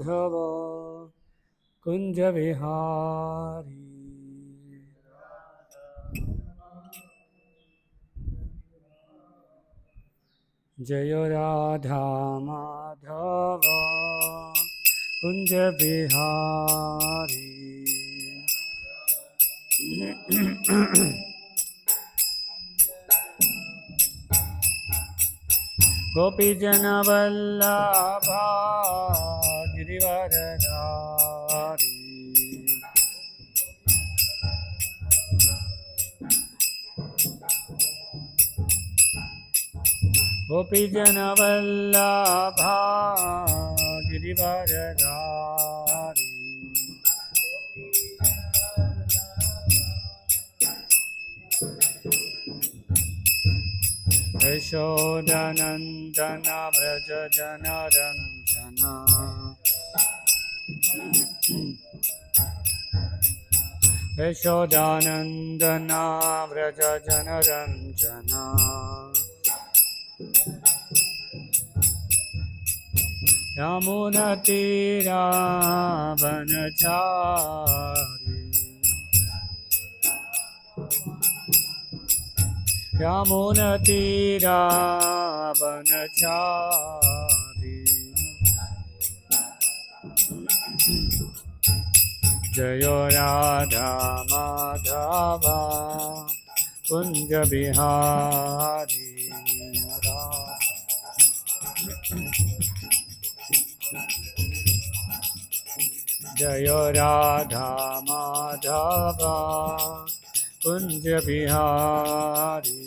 धव कुंज विहारी जय राधा माधव कुंज विहारी गोपी जन वल्लभा गिरिवरधारी गोपी जन वल्लभा गिरिवरधारी यशोदनंदन व्रज जन रंजन यशोदानंदन व्रज जन रंजन यमुना तीरा वनचारी यमुना तीरा वनचारी जय राधा माधव कुंज बिहारी जय राधा माधव कुंज बिहारी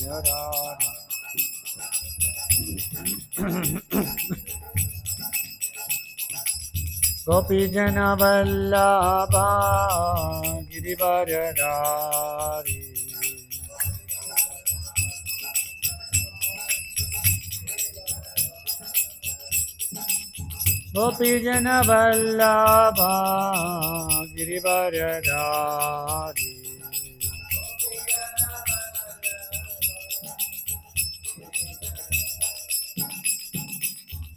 राधा गोपी जन वल्लभा गिरिवरधारी गोपी जन वल्लभा गिरिवरधारी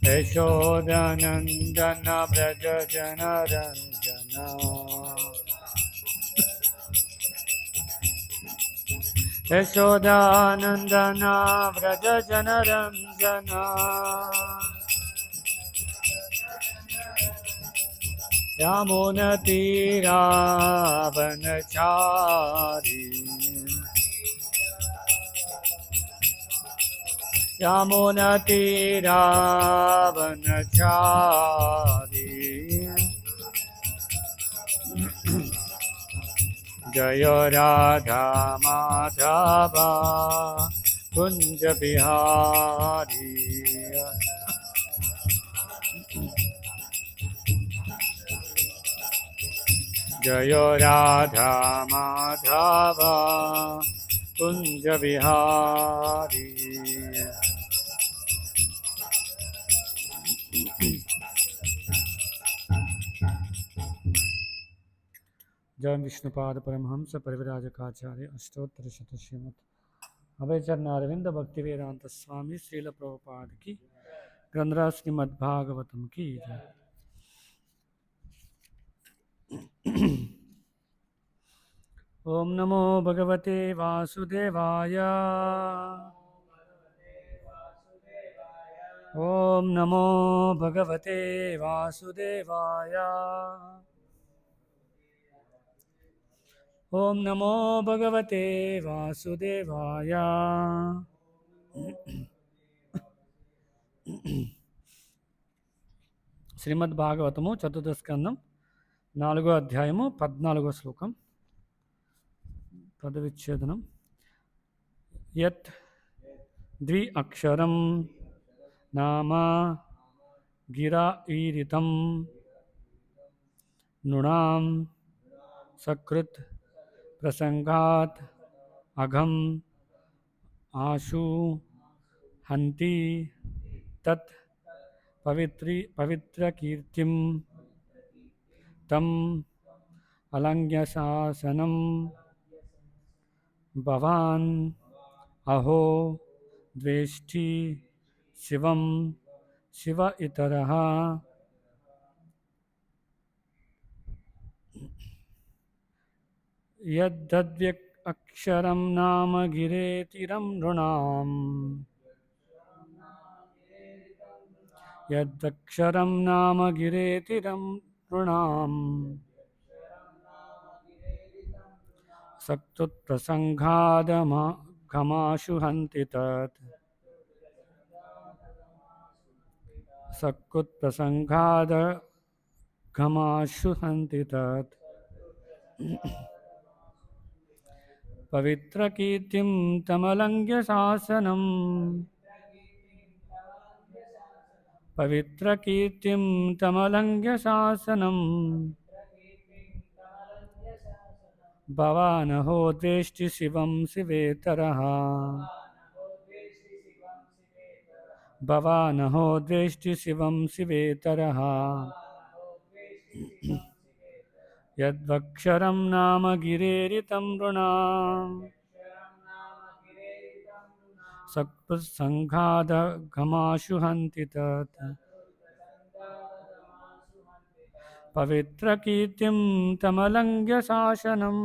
यशोदानंदन व्रज जन रंजन यशोदानंदन व्रज जन रंजन यमुना तीरा वनचारी यमुना तीरा वनचारी जय राधा माधव कुंज बिहारी जय राधा माधव कुंज बिहारी जय विष्णुपाद परमहंस परिव्राजकाचार्य अष्टोत्तर शत श्रीमद अभय चरणारविंद भक्ति वेदांत स्वामी श्रील प्रभुपाद की ग्रंथराज श्रीमद्भागवतम की जय। ओम नमो भगवते वासुदेवाय ओम नमो भगवते वासुदेवाय ओम नमो भगवते वासुदेवाय శ్రీమద్భాగవతము చతుర్థ స్కందం 4వ అధ్యాయము 14వ శ్లోకం పదవిచ్ఛేదనం యత్ ద్వి అక్షరం నామ గిరా ఈరితం నృణాం సకృత్ ప్రసంగాత్ అఘం ఆశు హంతి తత్ పవిత్ర కీర్తిం తం అలంఘ్య శాసనం భవాన్ అహో ద్వేష్టి శివం శివ ఇతరః యద్దద్వ్యక్ అక్షరం నామ గిరేతిరం నృణాం యద్దక్షరం నామ గిరేతిరం నృణాం సక్తుత్ప్రసంగాదమఘమాశు హంతి తత్ సక్కుత్ప్రసంగాదఘమాశు హంతి తత్ పవిత్రకీర్తిం తమలంఘ్య శాసనం పవిత్రకీర్తిం తమలంఘ్య శాసనం భవానహో ద్వేష్టి శివం శివేతరః భవానహో ద్వేష్టి శివం శివేతరః యద్వక్షరం నామ గిరేరితం నృణాం సత్సంగాదఘమాశు హంతి తత్ పవిత్రకీర్తిం తమలంఘ్య శాసనం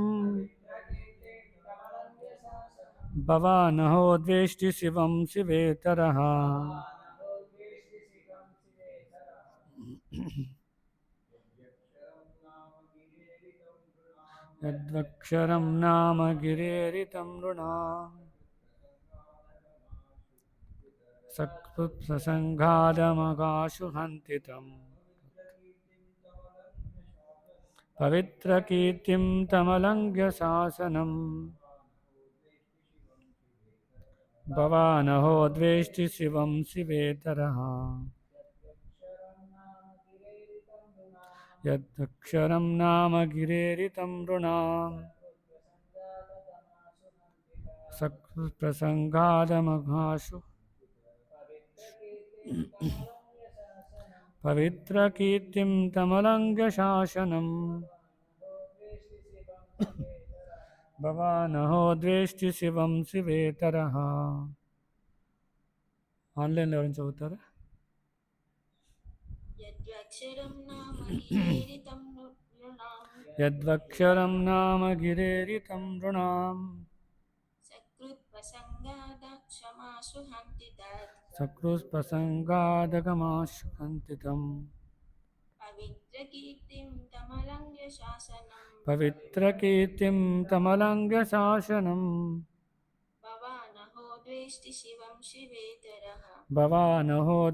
భవానహో ద్వేష్టి శివం శివేతరః యద్వక్షరం నామ గిరేరితం నృణాం సత్సంగాదమఘాశు హంతి తం పవిత్రకీర్తిం తమలంఘ్య శాసనం భవానహో ద్వేష్టి శివం శివేతరః యద్దక్షరం నామ గిరేరితం నృణాం సత్ప్రసంగాదమఘాశు పవిత్రకీర్తిం తమలంఘ్య శాసనం భవానహో ద్వేష్టి శివం శివేతరః. ఆన్లైన్లో ఎవరైనా చదువుతారా? యద్వక్షరం నామ గిరేరితం నృణాం సకృత్ప్రసంగాదఘమాశు హంతి తం పవిత్రకీర్తిం తమలంఘ్య శాసనం భవానహో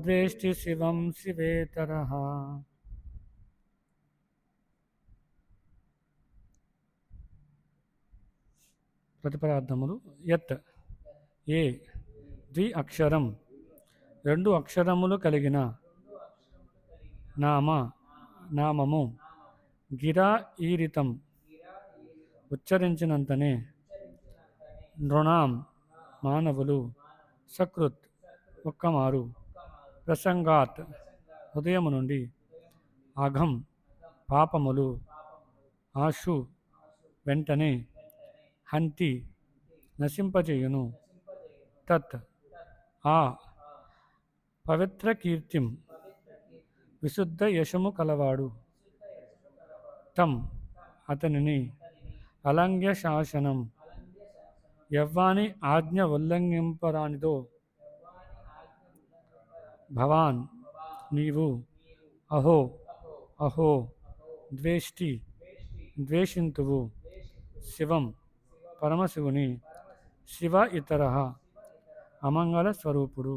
ద్వేష్టి శివం శివేతరః. ప్రతిపదార్థములు యత్ ఏ ద్వి అక్షరం రెండు అక్షరములు కలిగిన నామ నామము గిరా ఈరితం ఉచ్చరించినంతనే నృణాం మానవులు సకృత్ ఒక్కమారు ప్రసంగాత్ హృదయము నుండి అఘం పాపములు ఆశు వెంటనే హంతి నశింపచేయును తత్ ఆ పవిత్ర కీర్తిం విశుద్ధ యశము కలవాడు తం అతనిని అలంఘ్య శాసనం యవ్వాని ఆజ్ఞ ఉల్లంఘింపరానిదో భవాన్ నీవు అహో అహో ద్వేష్టి ద్వేషింతువు శివం పరమశివుని శివ ఇతర అమంగళ స్వరూపుడు.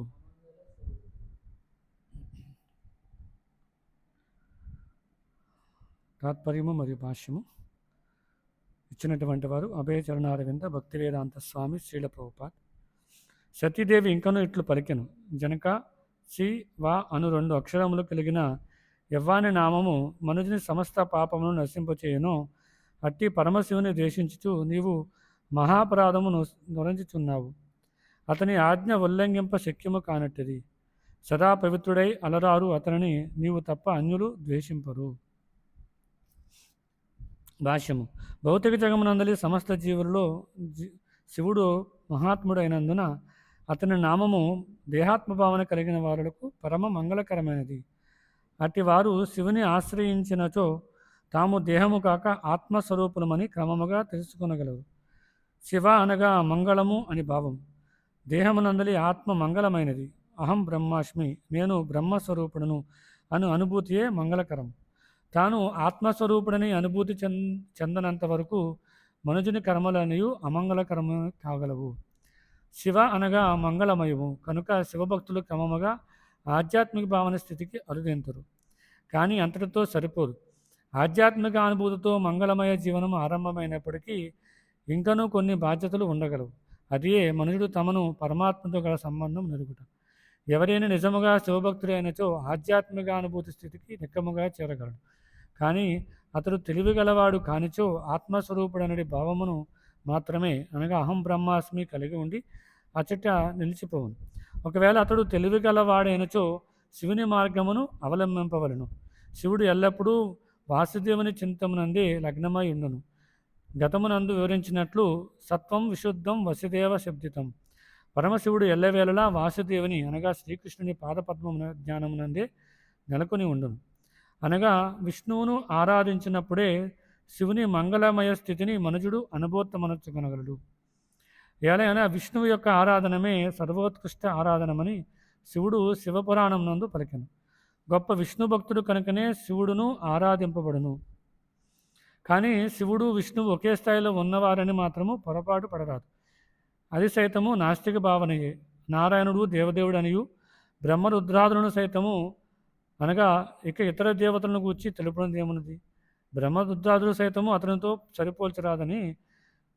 తాత్పర్యము మరియు భాష్యము ఇచ్చినటువంటి వారు అభయ చరణారవింద భక్తివేదాంత స్వామి శ్రీల ప్రభుపాద్. సతీదేవి ఇంకను ఇట్లు పలికెను, జనక సి వా అను రెండు అక్షరములు కలిగిన యవ్వాని నామము మనుజుని సమస్త పాపమును నశింపచేయును. అట్టి పరమశివుని ద్వేషించుచు నీవు మహాపరాధము నొరంచుచున్నావు. అతని ఆజ్ఞ ఉల్లంఘింప శక్యము కానట్టిది. సదా పవిత్రుడై అలరారు అతనిని నీవు తప్ప అన్యులు ద్వేషింపరు. భాష్యము. భౌతిక జగమునందలి సమస్త జీవులలో శివుడు మహాత్ముడైనందున అతని నామము దేహాత్మభావన కలిగిన వారులకు పరమ మంగళకరమైనది. అట్టి వారు శివుని ఆశ్రయించినచో తాము దేహము కాక ఆత్మస్వరూపులమని క్రమముగా తెలుసుకొనగలరు. శివ అనగా మంగళము అని భావం. దేహమునందలి ఆత్మ మంగళమైనది. అహం బ్రహ్మాస్మి, నేను బ్రహ్మస్వరూపుడను అను అనుభూతియే మంగళకరం. తాను ఆత్మస్వరూపుడని అనుభూతి చెందనంత వరకు మనుజుని కర్మలనియు అమంగళకరము కాగలవు. శివ అనగా మంగళమయము కనుక శివభక్తులు క్రమముగా ఆధ్యాత్మిక భావన స్థితికి అరుదెంతురు. కానీ అంతటితో సరిపోదు. ఆధ్యాత్మిక అనుభూతితో మంగళమయ జీవనం ఆరంభమైనప్పటికీ ఇంకనూ కొన్ని బాధ్యతలు ఉండగలవు. అదే మనుషుడు తమను పరమాత్మతో గల సంబంధం నెరుగుట. ఎవరైనా నిజముగా శివభక్తుడైనచో ఆధ్యాత్మిక అనుభూతి స్థితికి నిక్కముగా చేరగలడు. కానీ అతడు తెలివిగలవాడు కానిచో ఆత్మస్వరూపుడనడి భావమును మాత్రమే అనగా అహం బ్రహ్మాస్మి కలిగి ఉండి అచట నిలిచిపోవును. ఒకవేళ అతడు తెలివిగలవాడైనచో శివుని మార్గమును అవలంబింపవలను. శివుడు ఎల్లప్పుడూ వాసుదేవుని చింతమునందే లగ్నమై ఉండును. గతమునందు వివరించినట్లు సత్వం విశుద్ధం వసుదేవ శబ్దితం. పరమశివుడు ఎల్లవేళలా వాసుదేవుని అనగా శ్రీకృష్ణుని పాదపద్మమున జ్ఞానమునందే నెలకొని ఉండును. అనగా విష్ణువును ఆరాధించినప్పుడే శివుని మంగళమయ స్థితిని మనుజుడు అనుభూతమనర్చుకొనగలడు. ఏలైనా విష్ణువు యొక్క ఆరాధనమే సర్వోత్కృష్ట ఆరాధనమని శివుడు శివపురాణం నందు పలికెను. గొప్ప విష్ణు భక్తుడు కనుకనే శివుడును ఆరాధింపబడును. కానీ శివుడు విష్ణువు ఒకే స్థాయిలో ఉన్నవారని మాత్రము పొరపాటు పడరాదు. అది సైతము నాస్తిక భావనయే. నారాయణుడు దేవదేవుడు అనియు బ్రహ్మరుద్రాదులను సైతము అనగా ఇక ఇతర దేవతలను గూర్చి తెలుపడం ఏమున్నది? బ్రహ్మరుద్రాదులు సైతము అతనితో సరిపోల్చరాదని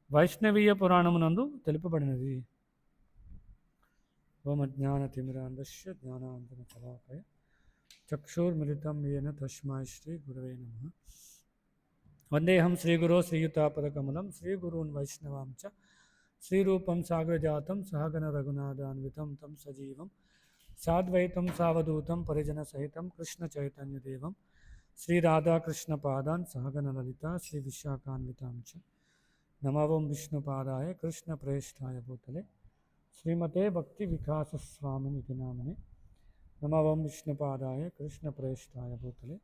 వైష్ణవీయ పురాణమునందు తెలుపబడినది. ఓం అజ్ఞానతిమిరాంధస్య జ్ఞానాంజనశలాకయ చక్షుర్మిలితం येन తస్మై శ్రీ గురవే నమః. వందేహం శ్రీగురో శ్రీయుతాపదకమలం శ్రీగురూన్ వైష్ణవాం చ శ్రీరూపం సాగ్రజాతం సహగణ రఘునాథాన్వితం తం సజీవం సాద్వైతం సావధూతం పరిజన సహితం కృష్ణ చైతన్యదేవం శ్రీరాధాకృష్ణపాదాన్ సహగణ లలిత శ్రీ విశాఖాన్వితాం చ నమవం విష్ణుపాదాయ కృష్ణ ప్రేష్ఠాయ భూతలే శ్రీమతే భక్తి వికాస స్వామినితి నామనే. నమవం విష్ణుపాదాయ కృష్ణ ప్రేష్ఠాయ భూతలే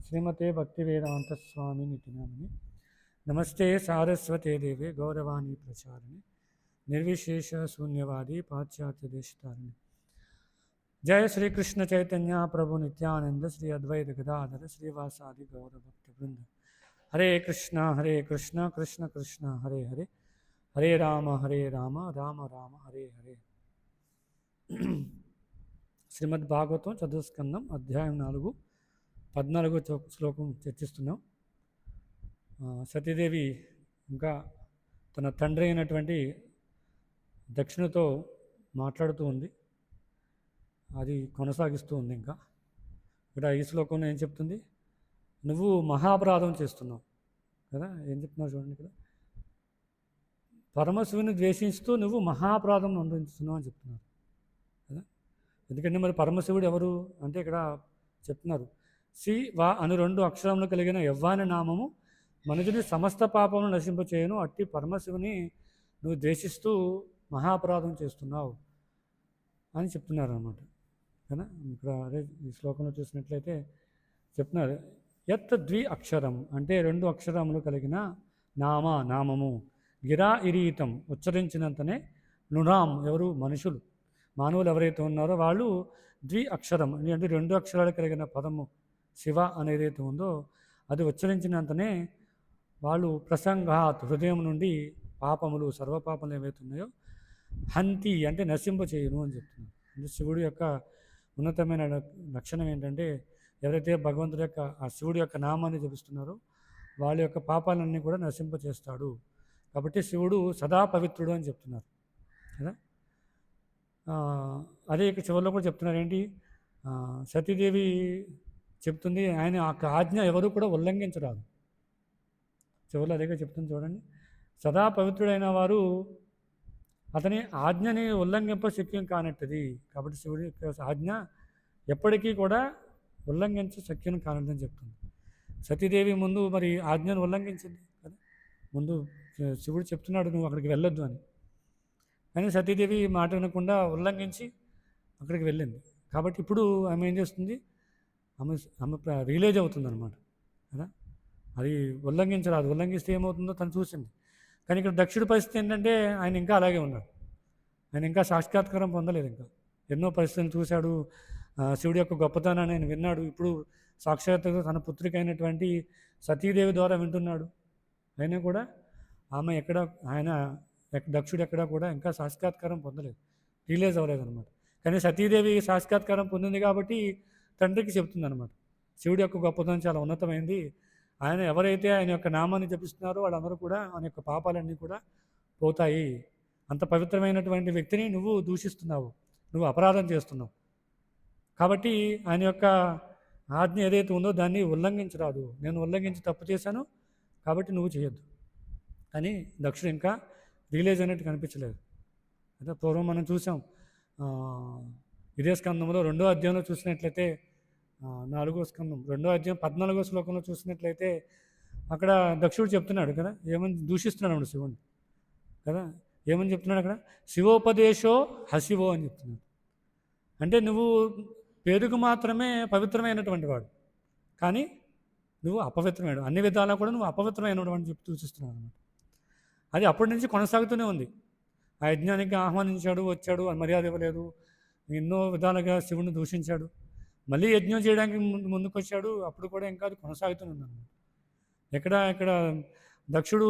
శ్రీమతే భక్తి వేదాంత స్వామినితి నామనే. నమస్తే సారస్వతే దేవే గౌరవాణి ప్రచారిణి నిర్విశేష శూన్యవాది పాశ్చాత్య దేశతారిణి. జయ శ్రీకృష్ణ చైతన్య ప్రభు నిత్యానంద శ్రీ అద్వైత గదాధర శ్రీవాసాది గౌరభక్తి బృంద. హరే కృష్ణ కృష్ణ కృష్ణ హరే హరే హరే రామ రామ రామ హరే హరే. శ్రీమద్ భాగవతం చతుస్కందం అధ్యాయం 4 14 శ్లోకం చర్చిస్తున్నాం. సతీదేవి ఇంకా తన తండ్రి అయినటువంటి దక్షిణతో మాట్లాడుతూ ఉంది. అది కొనసాగిస్తూ ఉంది. ఇంకా ఇక్కడ ఈ శ్లోకంలో ఏం చెప్తుంది? నువ్వు మహాపరాధం చేస్తున్నావు కదా. ఏం చెప్తున్నావు చూడండి ఇక్కడ. పరమశివుని ద్వేషిస్తూ నువ్వు మహాపరాధం అనుభవిస్తున్నావు అని చెప్తున్నారు కదా. ఎందుకంటే మరి పరమశివుడు ఎవరు అంటే ఇక్కడ చెప్తున్నారు సి వా అను 2 అక్షరములు కలిగిన యవ్వాని నామము మనుషుని సమస్త పాపమును నశింపచేయను. అట్టి పరమశివుని నువ్వు ద్వేషిస్తూ మహాపరాధం చేస్తున్నావు అని చెప్తున్నారు అన్నమాట కదా. ఇక్కడ అదే ఈ శ్లోకంలో చూసినట్లయితే చెప్తున్నారు యత్ ద్వి అక్షరం అంటే 2 అక్షరములు కలిగిన నామము గిరా ఇరీతం ఉచ్చరించినంతనే నృణాం ఎవరు మనుషులు మానవులు ఎవరైతే ఉన్నారో వాళ్ళు ద్వి అక్షరం అంటే 2 అక్షరాలు కలిగిన పదము శివ అనేదైతే ఉందో అది ఉచ్చరించినంతనే వాళ్ళు ప్రసంగాత్ హృదయం నుండి పాపములు సర్వపాపములు ఏవైతే ఉన్నాయో హంతి అంటే నశింప చేయును అని చెప్తున్నారు. అంటే శివుడి యొక్క ఉన్నతమైన లక్షణం ఏంటంటే ఎవరైతే భగవంతుడి యొక్క ఆ శివుడి యొక్క నామాన్ని జపిస్తున్నారో వాళ్ళ యొక్క పాపాలన్నీ కూడా నశింప చేస్తాడు. కాబట్టి శివుడు సదా పవిత్రుడు అని చెప్తున్నారు కదా. అదే ఇక చివరిలో కూడా చెప్తున్నారు ఏంటి, సతీదేవి చెప్తుంది ఆయన ఆ ఆజ్ఞ ఎవరు కూడా ఉల్లంఘించరాదు. చివరిలో అదేగా చెప్తుంది చూడండి. సదా పవిత్రుడైన వారు అతని ఆజ్ఞని ఉల్లంఘింప శక్యం కానట్టుది. కాబట్టి శివుడి యొక్క ఆజ్ఞ ఎప్పటికీ కూడా ఉల్లంఘించ శక్యం కానట్టని చెప్తుంది. సతీదేవి ముందు మరి ఆజ్ఞను ఉల్లంఘించింది కదా. ముందు శివుడు చెప్తున్నాడు నువ్వు అక్కడికి వెళ్ళొద్దు అని, కానీ సతీదేవి మాట వినకుండా ఉల్లంఘించి అక్కడికి వెళ్ళింది. కాబట్టి ఇప్పుడు ఆమె ఏం చేస్తుంది, ఆమె రియలైజ్ అవుతుంది అనమాట కదా. అది ఉల్లంఘించరాదు. ఉల్లంఘిస్తే ఏమవుతుందో తను చూసింది. కానీ ఇక్కడ దక్షుడి పరిస్థితి ఏంటంటే ఆయన ఇంకా అలాగే ఉన్నాడు. ఆయన ఇంకా సాక్షాత్కారం పొందలేదు. ఇంకా ఎన్నో పరిస్థితులు చూశాడు. శివుడి యొక్క గొప్పతనాన్ని ఆయన విన్నాడు. ఇప్పుడు సాక్షాత్తుగా తన పుత్రిక అయినటువంటి సతీదేవి ద్వారా వింటున్నాడు. అయినా కూడా ఆమె ఎక్కడ ఆయన దక్షుడు ఎక్కడా కూడా ఇంకా సాక్షాత్కారం పొందలేదు, రిలీజ్ అవ్వలేదన్నమాట. కానీ సతీదేవి సాక్షాత్కారం పొందింది కాబట్టి తండ్రికి చెప్తుంది అనమాట, శివుడి యొక్క గొప్పతనం చాలా ఉన్నతమైంది. ఆయన ఎవరైతే ఆయన యొక్క నామాన్ని జపిస్తున్నారో వాళ్ళందరూ కూడా ఆయన యొక్క పాపాలన్నీ కూడా పోతాయి. అంత పవిత్రమైనటువంటి వ్యక్తిని నువ్వు దూషిస్తున్నావు, నువ్వు అపరాధం చేస్తున్నావు. కాబట్టి ఆయన యొక్క ఆజ్ఞ ఏదైతే ఉందో దాన్ని ఉల్లంఘించరాదు. నేను ఉల్లంఘించి తప్పు చేశాను కాబట్టి నువ్వు చేయొద్దు అని దక్షుడు ఇంకా రిలీజ్ అయినట్టు కనిపించలేదు. అయితే పూర్వం మనం చూసాం, ఇదే స్కందంలో 2వ అధ్యాయంలో చూసినట్లయితే 4వ స్కందం 2వ అధ్యాయం 14వ శ్లోకంలో చూసినట్లయితే అక్కడ దక్షుడు చెప్తున్నాడు కదా, ఏమని దూషిస్తున్నాడు అప్పుడు శివుని కదా, ఏమని చెప్తున్నాడు అక్కడ, శివోపదేశో హశివో అని చెప్తున్నాడు. అంటే నువ్వు పేరుకు మాత్రమే పవిత్రమైనటువంటి వాడు, కానీ నువ్వు అపవిత్రమైన, అన్ని విధాలా కూడా నువ్వు అపవిత్రమైనటువంటి చెప్పి సూచిస్తున్నావు అనమాట. అది అప్పటి నుంచి కొనసాగుతూనే ఉంది. ఆ యజ్ఞానికి ఆహ్వానించాడు, వచ్చాడు, మర్యాద ఇవ్వలేదు, ఎన్నో విధాలుగా శివుని దూషించాడు. మళ్ళీ యజ్ఞం చేయడానికి ముందుకు వచ్చాడు, అప్పుడు కూడా ఇంకా అది కొనసాగుతూనే ఉందన్నమాట. ఇక్కడ దక్షుడు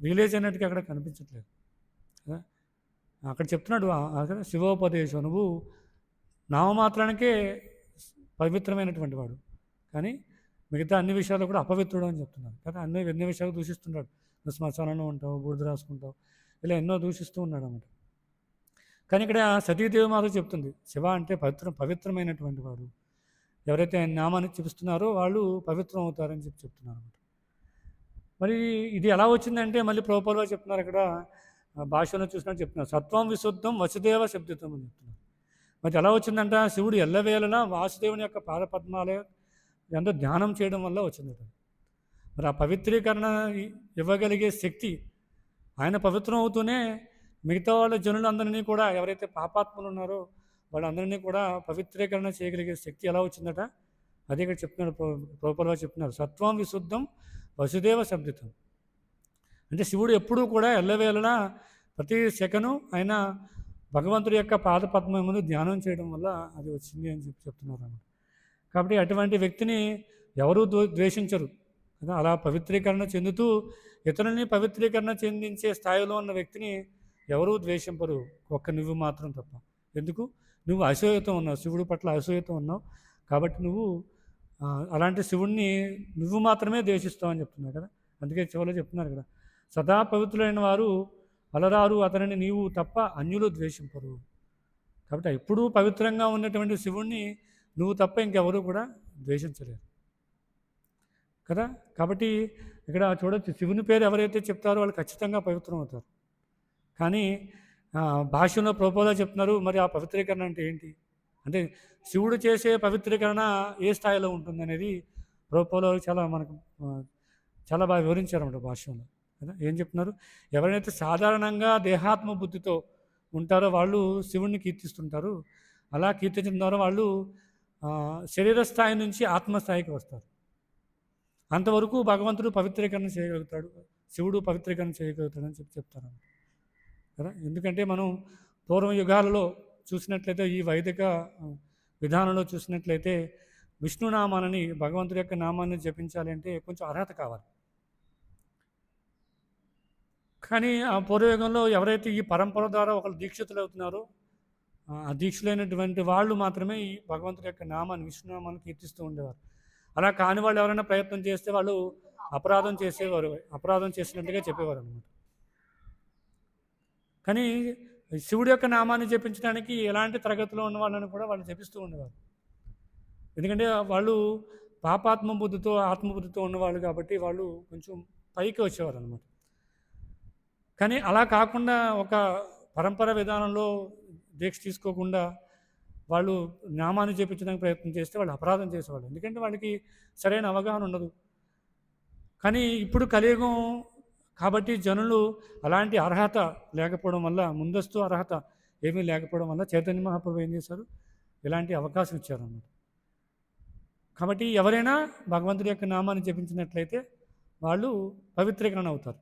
రిలీజ్ అయినట్టుగా అక్కడ కనిపించట్లేదు. అక్కడ చెప్తున్నాడు అక్కడ శివోపదేశం, నువ్వు నామమాత్రానికే పవిత్రమైనటువంటి వాడు, కానీ మిగతా అన్ని విషయాలు కూడా అపవిత్రుడు అని చెప్తున్నాడు కదా. ఎన్ని విషయాలు దూషిస్తున్నాడు, నువ్వు శ్మశానంలో ఉంటావు, బూడిద రాసుకుంటావు, ఇలా ఎన్నో దూషిస్తూ ఉన్నాడు అన్నమాట. కానీ ఇక్కడ సతీదేవి మాతో చెప్తుంది, శివ అంటే పవిత్రమైనటువంటి వాడు, ఎవరైతే ఆయన నామాన్ని చూపిస్తున్నారో వాళ్ళు పవిత్రం అవుతారని చెప్తున్నారు అనమాట. మరి ఇది ఎలా వచ్చిందంటే మళ్ళీ ప్రభుపాదులు చెప్తున్నారు, అక్కడ భాషలో చూసినట్టు చెప్తున్నారు, సత్వం విశుద్ధం వసుదేవ శబ్దితం అని చెప్తున్నారు. మరి ఎలా వచ్చిందంట, శివుడు ఎల్లవేళలా వాసుదేవుని యొక్క పాదపద్మాలే ఎంతో ధ్యానం చేయడం వల్ల వచ్చిందట. మరి ఆ పవిత్రీకరణ ఇవ్వగలిగే శక్తి, ఆయన పవిత్రం అవుతూనే మిగతా వాళ్ళ జనులందరినీ కూడా, ఎవరైతే పాపాత్ములు ఉన్నారో వాళ్ళందరినీ కూడా పవిత్రీకరణ చేయగలిగే శక్తి ఎలా వచ్చిందట, అదే ఇక్కడ చెప్తున్నారు, ప్రభుపాదులు చెప్తున్నారు, సత్వం విశుద్ధం వసుదేవ శబ్దితం. అంటే శివుడు ఎప్పుడూ కూడా ఎల్లవేళలా ప్రతి సెకను ఆయన భగవంతుడి యొక్క పాదపద్మం ముందు ధ్యానం చేయడం వల్ల అది వచ్చింది అని చెప్తున్నారు. కాబట్టి అటువంటి వ్యక్తిని ఎవరూ ద్వేషించరు కదా. అలా పవిత్రీకరణ చెందుతూ ఇతరులని పవిత్రీకరణ చెందించే స్థాయిలో ఉన్న వ్యక్తిని ఎవరూ ద్వేషింపరు, ఒక్క నువ్వు మాత్రం తప్ప. ఎందుకు, నువ్వు అసూయతో ఉన్నావు, శివుడి పట్ల అసూయతో ఉన్నావు, కాబట్టి నువ్వు అలాంటి శివుడిని నువ్వు మాత్రమే ద్వేషిస్తావు అని చెప్తున్నావు కదా. అందుకే చివరిలో చెప్తున్నారు కదా, సదా పవిత్రులైన వారు అలరారు, అతనిని నీవు తప్ప అన్యులు ద్వేషింపరు. కాబట్టి ఎప్పుడూ పవిత్రంగా ఉన్నటువంటి శివుణ్ణి నువ్వు తప్ప ఇంకెవరూ కూడా ద్వేషించలేరు కదా. కాబట్టి ఇక్కడ చూడొచ్చు, శివుని పేరు ఎవరైతే చెప్తారో వాళ్ళు ఖచ్చితంగా పవిత్రం అవుతారు. కానీ భాష్యంలో ప్రభుపాదులు చెప్తున్నారు, మరి ఆ పవిత్రీకరణ అంటే ఏంటి, అంటే శివుడు చేసే పవిత్రీకరణ ఏ స్థాయిలో ఉంటుందనేది ప్రభుపాదులు మనకు చాలా బాగా వివరించారు అన్నమాట భాష్యంలో కదా. ఏం చెప్తున్నారు, ఎవరైతే సాధారణంగా దేహాత్మ బుద్ధితో ఉంటారో వాళ్ళు శివుణ్ణి కీర్తిస్తుంటారు. అలా కీర్తించడం ద్వారా వాళ్ళు శరీర స్థాయి నుంచి ఆత్మస్థాయికి వస్తారు. అంతవరకు భగవంతుడు పవిత్రీకరణ చేయగలుగుతాడు, శివుడు పవిత్రీకరణ చేయగలుగుతాడని చెప్తారు కదా. ఎందుకంటే మనం పూర్వ యుగాలలో చూసినట్లయితే, ఈ వైదిక విధానంలో చూసినట్లయితే విష్ణునామాన్ని, భగవంతుడి యొక్క నామాన్ని జపించాలి అంటే కొంచెం అర్హత కావాలి. కానీ ఆ పూర్వయుగంలో ఎవరైతే ఈ పరంపర ద్వారా ఒకరు దీక్షితులు అవుతున్నారో, ఆ దీక్షలైనటువంటి వాళ్ళు మాత్రమే ఈ భగవంతుడి యొక్క నామాన్ని, విష్ణునామాన్ని కీర్తిస్తూ ఉండేవారు. అలా కాని వాళ్ళు ఎవరైనా ప్రయత్నం చేస్తే వాళ్ళు అపరాధం చేసినట్టుగా చెప్పేవారు అనమాట. కానీ శివుడి యొక్క నామాన్ని జపించడానికి ఎలాంటి తరగతిలో ఉన్న వాళ్ళని కూడా వాళ్ళు జపిస్తూ ఉండేవారు. ఎందుకంటే వాళ్ళు పాపాత్మ బుద్ధితో, ఆత్మబుద్ధితో ఉన్నవాళ్ళు కాబట్టి వాళ్ళు కొంచెం పైకి వచ్చేవారు అనమాట. కానీ అలా కాకుండా ఒక పరంపర విధానంలో దీక్ష తీసుకోకుండా వాళ్ళు నామాన్ని జపించడానికి ప్రయత్నం చేస్తే వాళ్ళు అపరాధం చేసేవాళ్ళు, ఎందుకంటే వాళ్ళకి సరైన అవగాహన ఉండదు. కానీ ఇప్పుడు కలియుగం కాబట్టి జనులు అలాంటి అర్హత లేకపోవడం వల్ల, ముందస్తు అర్హత ఏమీ లేకపోవడం వల్ల చైతన్య మహాప్రభు ఏం చేశారు, ఇలాంటి అవకాశం ఇచ్చారన్నమాట. కాబట్టి ఎవరైనా భగవంతుడి యొక్క నామాన్ని జపించినట్లయితే వాళ్ళు పవిత్రీకరణ అవుతారు.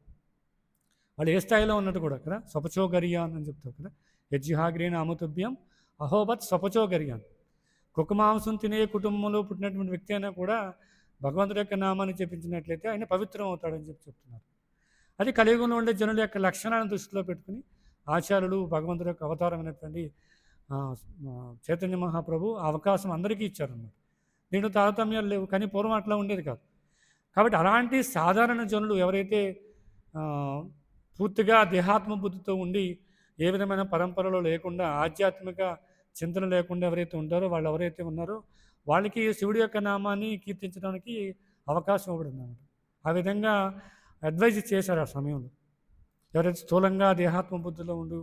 వాళ్ళు ఏ స్థాయిలో ఉన్నట్టు కూడా కదా, స్వపచోగర్యాన్ అని చెప్తారు కదా, యజ్జిహాగ్రేణ అమతుభ్యం అహోబత్ స్వపచోగర్యాన్. కుక్క మాంసం తినే కుటుంబంలో పుట్టినటువంటి వ్యక్తి అయినా కూడా భగవంతుడి యొక్క నామాన్ని జపించినట్లయితే ఆయన పవిత్రం అవుతాడని చెప్తున్నారు. అది కలియుగంలో ఉండే జనుల యొక్క లక్షణాలను దృష్టిలో పెట్టుకుని ఆచార్యులు భగవంతుడి యొక్క అవతారమైనటువంటి చైతన్య మహాప్రభు అవకాశం అందరికీ ఇచ్చారన్నమాట. దీంట్లో తారతమ్యాలు లేవు, కానీ పూర్వం అట్లా ఉండేది కాదు. కాబట్టి అలాంటి సాధారణ జనులు ఎవరైతే పూర్తిగా దేహాత్మ బుద్ధితో ఉండి ఏ విధమైన పరంపరలో లేకుండా ఆధ్యాత్మిక చింతన లేకుండా ఎవరైతే ఉంటారో వాళ్ళు ఎవరైతే ఉన్నారో వాళ్ళకి శివుడి యొక్క నామాన్ని కీర్తించడానికి అవకాశం ఇవ్వబడింది అన్నమాట. ఆ విధంగా అడ్వైజ్ చేశారు ఆ సమయంలో. ఎవరైతే స్థూలంగా దేహాత్మ బుద్ధిలో ఉండు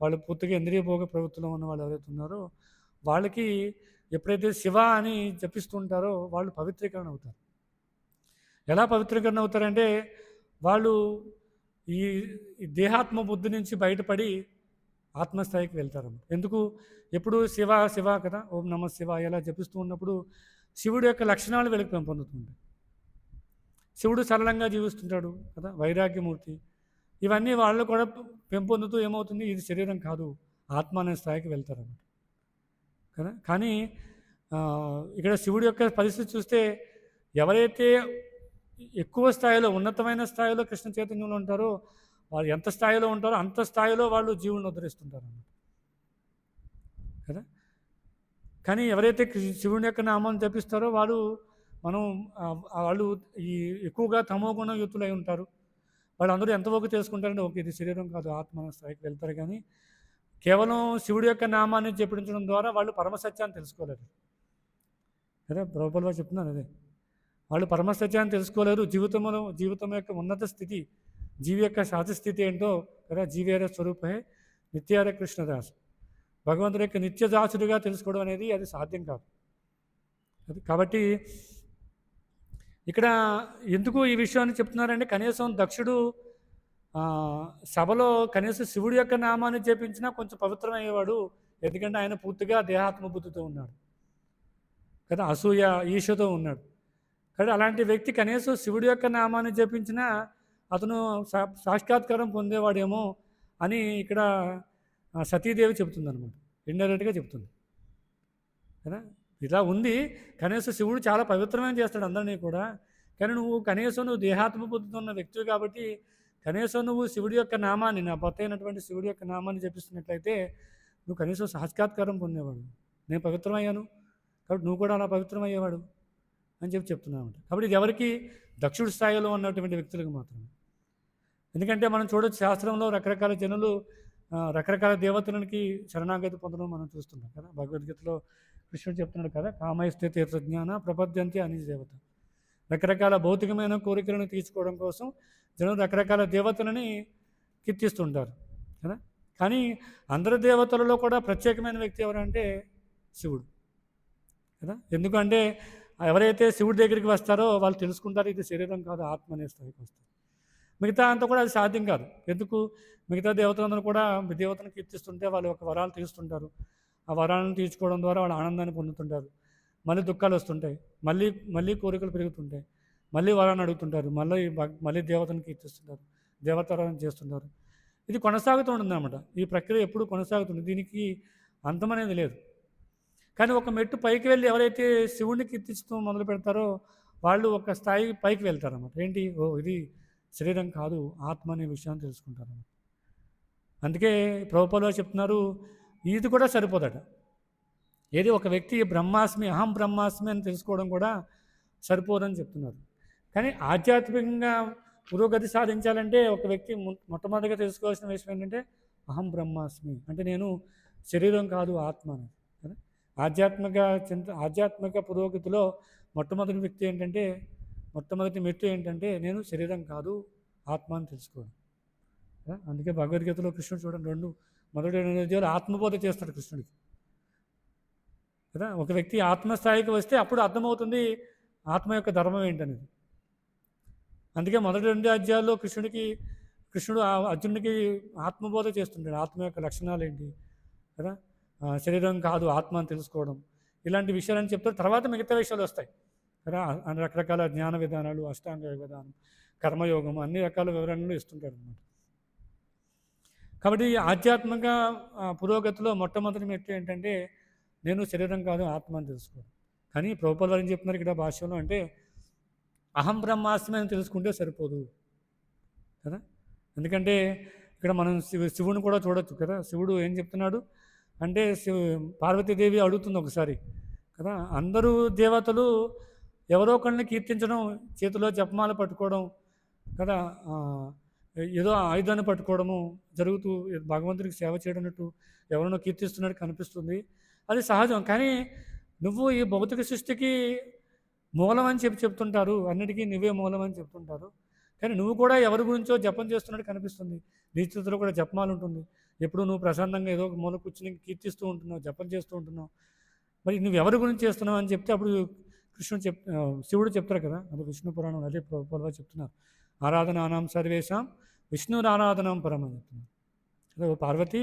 వాళ్ళు పూర్తిగా ఇంద్రియ భోగ ప్రవృత్తిలో ఉన్న వాళ్ళు ఎవరైతే ఉన్నారో వాళ్ళకి ఎప్పుడైతే శివ అని జపిస్తుంటారో వాళ్ళు పవిత్రీకరణ అవుతారు. ఎలా పవిత్రీకరణ అవుతారంటే వాళ్ళు ఈ దేహాత్మ బుద్ధి నుంచి బయటపడి ఆత్మస్థాయికి వెళ్తారు. ఎందుకు? ఎప్పుడు శివ శివ కదా, ఓం నమ శివ ఎలా జపిస్తూ ఉన్నప్పుడు శివుడి యొక్క లక్షణాలు వెలుగు పెంపొందుతుంటాయి. శివుడు సరళంగా జీవిస్తుంటాడు కదా, వైరాగ్యమూర్తి. ఇవన్నీ వాళ్ళు కూడా పెంపొందుతూ ఏమవుతుంది, ఇది శరీరం కాదు ఆత్మ అనే స్థాయికి వెళ్తారన్నమాట కదా. కానీ ఇక్కడ శివుడి యొక్క పరిస్థితి చూస్తే ఎవరైతే ఎక్కువ స్థాయిలో ఉన్నతమైన స్థాయిలో కృష్ణ చైతన్యంలో ఉంటారో వాళ్ళు ఎంత స్థాయిలో ఉంటారో అంత స్థాయిలో వాళ్ళు జీవులను ఉద్ధరిస్తుంటారు అన్నమాట కదా. కానీ ఎవరైతే శివుని యొక్క నామాన్ని జపిస్తారో వాళ్ళు వాళ్ళు ఈ ఎక్కువగా తమోగుణ యుక్తులై ఉంటారు. వాళ్ళందరూ ఎంతవరకు చేసుకుంటారంటే ఓకే ఇది శరీరం కాదు ఆత్మ స్థాయికి వెళ్తారు. కానీ కేవలం శివుడి యొక్క నామాన్ని జపించడం ద్వారా వాళ్ళు పరమసత్యాన్ని తెలుసుకోలేరు కదా. ప్రభుపాదులు చెప్తున్నారు అదే, వాళ్ళు పరమసత్యాన్ని తెలుసుకోలేరు. జీవితం యొక్క ఉన్నత స్థితి, జీవి యొక్క శాశ్వతస్థితి ఏంటో కదా, జీవేర స్వరూపే నిత్యార కృష్ణదాస్, భగవంతుడి యొక్క నిత్యదాసుడిగా తెలుసుకోవడం అనేది అది సాధ్యం కాదు. కాబట్టి ఇక్కడ ఎందుకు ఈ విషయాన్ని చెప్తున్నారంటే కనీసం దక్షుడు సభలో కనీసం శివుడి యొక్క నామాన్ని జపించినా కొంచెం పవిత్రమయ్యేవాడు. ఎందుకంటే ఆయన పూర్తిగా దేహాత్మ బుద్ధితో ఉన్నాడు కదా, అసూయ ఈశతో ఉన్నాడు. కాబట్టి అలాంటి వ్యక్తి కనీసం శివుడి యొక్క నామాన్ని జపించినా అతను సాక్షాత్కారం పొందేవాడేమో అని ఇక్కడ సతీదేవి చెబుతుందన్నమాట, ఇండైరెక్ట్గా చెప్తుంది కదా. ఇలా ఉంది, కనీసం శివుడు చాలా పవిత్రమైన చేస్తాడు అందరినీ కూడా. కానీ నువ్వు దేహాత్మ బుద్ధితో ఉన్న వ్యక్తివి కాబట్టి కనీసం నువ్వు శివుడి యొక్క నామాన్ని, నా భర్త అయినటువంటి శివుడి యొక్క నామాన్ని జపిస్తున్నట్లయితే నువ్వు కనీసం సాక్షాత్కారం పొందేవాడు. నేను పవిత్రమయ్యాను కాబట్టి నువ్వు కూడా అలా పవిత్రమయ్యేవాడు అని చెప్తున్నాను. కాబట్టి ఇది ఎవరికి? దక్షుడి స్థాయిలో ఉన్నటువంటి వ్యక్తులకు మాత్రమే. ఎందుకంటే మనం చూడొచ్చు శాస్త్రంలో రకరకాల జనులు రకరకాల దేవతలకి శరణాగతి పొందడం మనం చూస్తున్నాం కదా. భగవద్గీతలో కృష్ణుడు చెప్తున్నాడు కదా, కామైస్తే తీర్థజ్ఞాన ప్రపద్యంతి అని దేవత. రకరకాల భౌతికమైన కోరికలను తీర్చుకోవడం కోసం జనులు రకరకాల దేవతలని కీర్తిస్తుంటారు కదా. కానీ అందరి దేవతలలో కూడా ప్రత్యేకమైన వ్యక్తి ఎవరంటే శివుడు కదా. ఎందుకంటే ఎవరైతే శివుడి దగ్గరికి వస్తారో వాళ్ళు తెలుసుకుంటారు ఇది శరీరం కాదు ఆత్మ అనే స్థాయికి వస్తారు. మిగతా అంతా కూడా అది సాధ్యం కాదు. ఎందుకు? మిగతా దేవతలందరూ కూడా దేవతను కీర్తిస్తుంటే వాళ్ళు ఒక వరాలు తీరుస్తుంటారు. ఆ వరాలను తీర్చుకోవడం ద్వారా వాళ్ళు ఆనందాన్ని పొందుతుంటారు. మళ్ళీ దుఃఖాలు వస్తుంటాయి, మళ్ళీ కోరికలు పెరుగుతుంటాయి, మళ్ళీ వరాన్ని అడుగుతుంటారు, మళ్ళీ దేవతను కీర్తిస్తుంటారు, దేవతారాధన చేస్తుంటారు. ఇది కొనసాగుతూ ఉంటుంది అన్నమాట. ఈ ప్రక్రియ ఎప్పుడు కొనసాగుతుంది, దీనికి అంతం అనేది లేదు. కానీ ఒక మెట్టు పైకి వెళ్ళి ఎవరైతే శివుడిని కీర్తిస్తూ మొదలు పెడతారో వాళ్ళు ఒక స్థాయి పైకి వెళ్తారన్నమాట. ఏంటి? ఇది శరీరం కాదు ఆత్మ అనే విషయాన్ని తెలుసుకుంటారన్నమాట. అందుకే ప్రభుపాదులు చెప్తున్నారు ఇది కూడా సరిపోదట. ఏది ఒక వ్యక్తి బ్రహ్మాస్మి అహం బ్రహ్మాస్మి అని తెలుసుకోవడం కూడా సరిపోదని చెప్తున్నారు. కానీ ఆధ్యాత్మికంగా పురోగతి సాధించాలంటే ఒక వ్యక్తి మొట్టమొదటిగా తెలుసుకోవాల్సిన విషయం ఏంటంటే అహం బ్రహ్మాస్మి అంటే నేను శరీరం కాదు ఆత్మ అనేది కదా. ఆధ్యాత్మిక పురోగతిలో మొట్టమొదటి మెట్టు ఏంటంటే నేను శరీరం కాదు ఆత్మ అని తెలుసుకోవడం. అందుకే భగవద్గీతలో కృష్ణుడు చూడండి మొదటి 2 అధ్యాయాలు ఆత్మబోధ చేస్తాడు కృష్ణుడికి కదా. ఒక వ్యక్తి ఆత్మస్థాయికి వస్తే అప్పుడు అర్థమవుతుంది ఆత్మ యొక్క ధర్మం ఏంటనేది. అందుకే మొదటి 2 అధ్యాయాల్లో కృష్ణుడు అర్జునుడికి ఆత్మబోధ చేస్తుంటాడు. ఆత్మ యొక్క లక్షణాలు ఏంటి కదా, శరీరం కాదు ఆత్మ అని తెలుసుకోవడం, ఇలాంటి విషయాలని చెప్తారు. తర్వాత మిగతా విషయాలు వస్తాయి. కదా. రకరకాల జ్ఞాన విధానాలు, అష్టాంగ విధానం, కర్మయోగం, అన్ని రకాల వివరణలు ఇస్తుంటారు అన్నమాట. కాబట్టి ఆధ్యాత్మిక పురోగతిలో మొట్టమొదటి మెట్టు ఏంటంటే నేను శరీరం కాదు ఆత్మ అని తెలుసుకోవడం. కానీ ప్రభుపాదులు వారు ఏం చెప్తున్నారు ఇక్కడ భాష్యంలో అంటే అహం బ్రహ్మాస్మి అని తెలుసుకుంటే సరిపోదు కదా. ఎందుకంటే ఇక్కడ మనం శివుని కూడా చూడొచ్చు కదా. శివుడు ఏం చెప్తున్నాడు అంటే పార్వతీదేవి అడుగుతుంది ఒకసారి కదా, అందరూ దేవతలు ఎవరో ఒకరిని కీర్తించడం, చేతిలో జపమాల పట్టుకోవడం కదా, ఏదో ఆయుధాన్ని పట్టుకోవడము జరుగుతూ భగవంతుడికి సేవ చేయడన్నట్టు ఎవరినో కీర్తిస్తున్నట్టు కనిపిస్తుంది. అది సహజం. కానీ నువ్వు ఈ భౌతిక సృష్టికి మూలం అని చెప్తుంటారు, అన్నిటికీ నువ్వే మూలం అని చెప్తుంటారు. కానీ నువ్వు కూడా ఎవరి గురించో జపం చేస్తున్నట్టు కనిపిస్తుంది. నీ చేతిలో కూడా జపమాల ఉంటుంది. ఎప్పుడు నువ్వు ప్రశాంతంగా ఏదో ఒక మూల కూర్చుని కీర్తిస్తూ ఉంటున్నావు, జపం చేస్తూ ఉంటున్నావు. మరి నువ్వు ఎవరి గురించి చేస్తున్నావు అని చెప్తే అప్పుడు కృష్ణుడు శివుడు చెప్తారు కదా. అది విష్ణు పురాణం, అదే ప్రభుపాదులు చెప్తున్నారు. ఆరాధనానాం సర్వేషాం విష్ణురారాధనం పరం అని చెప్తున్నారు. అదే పార్వతి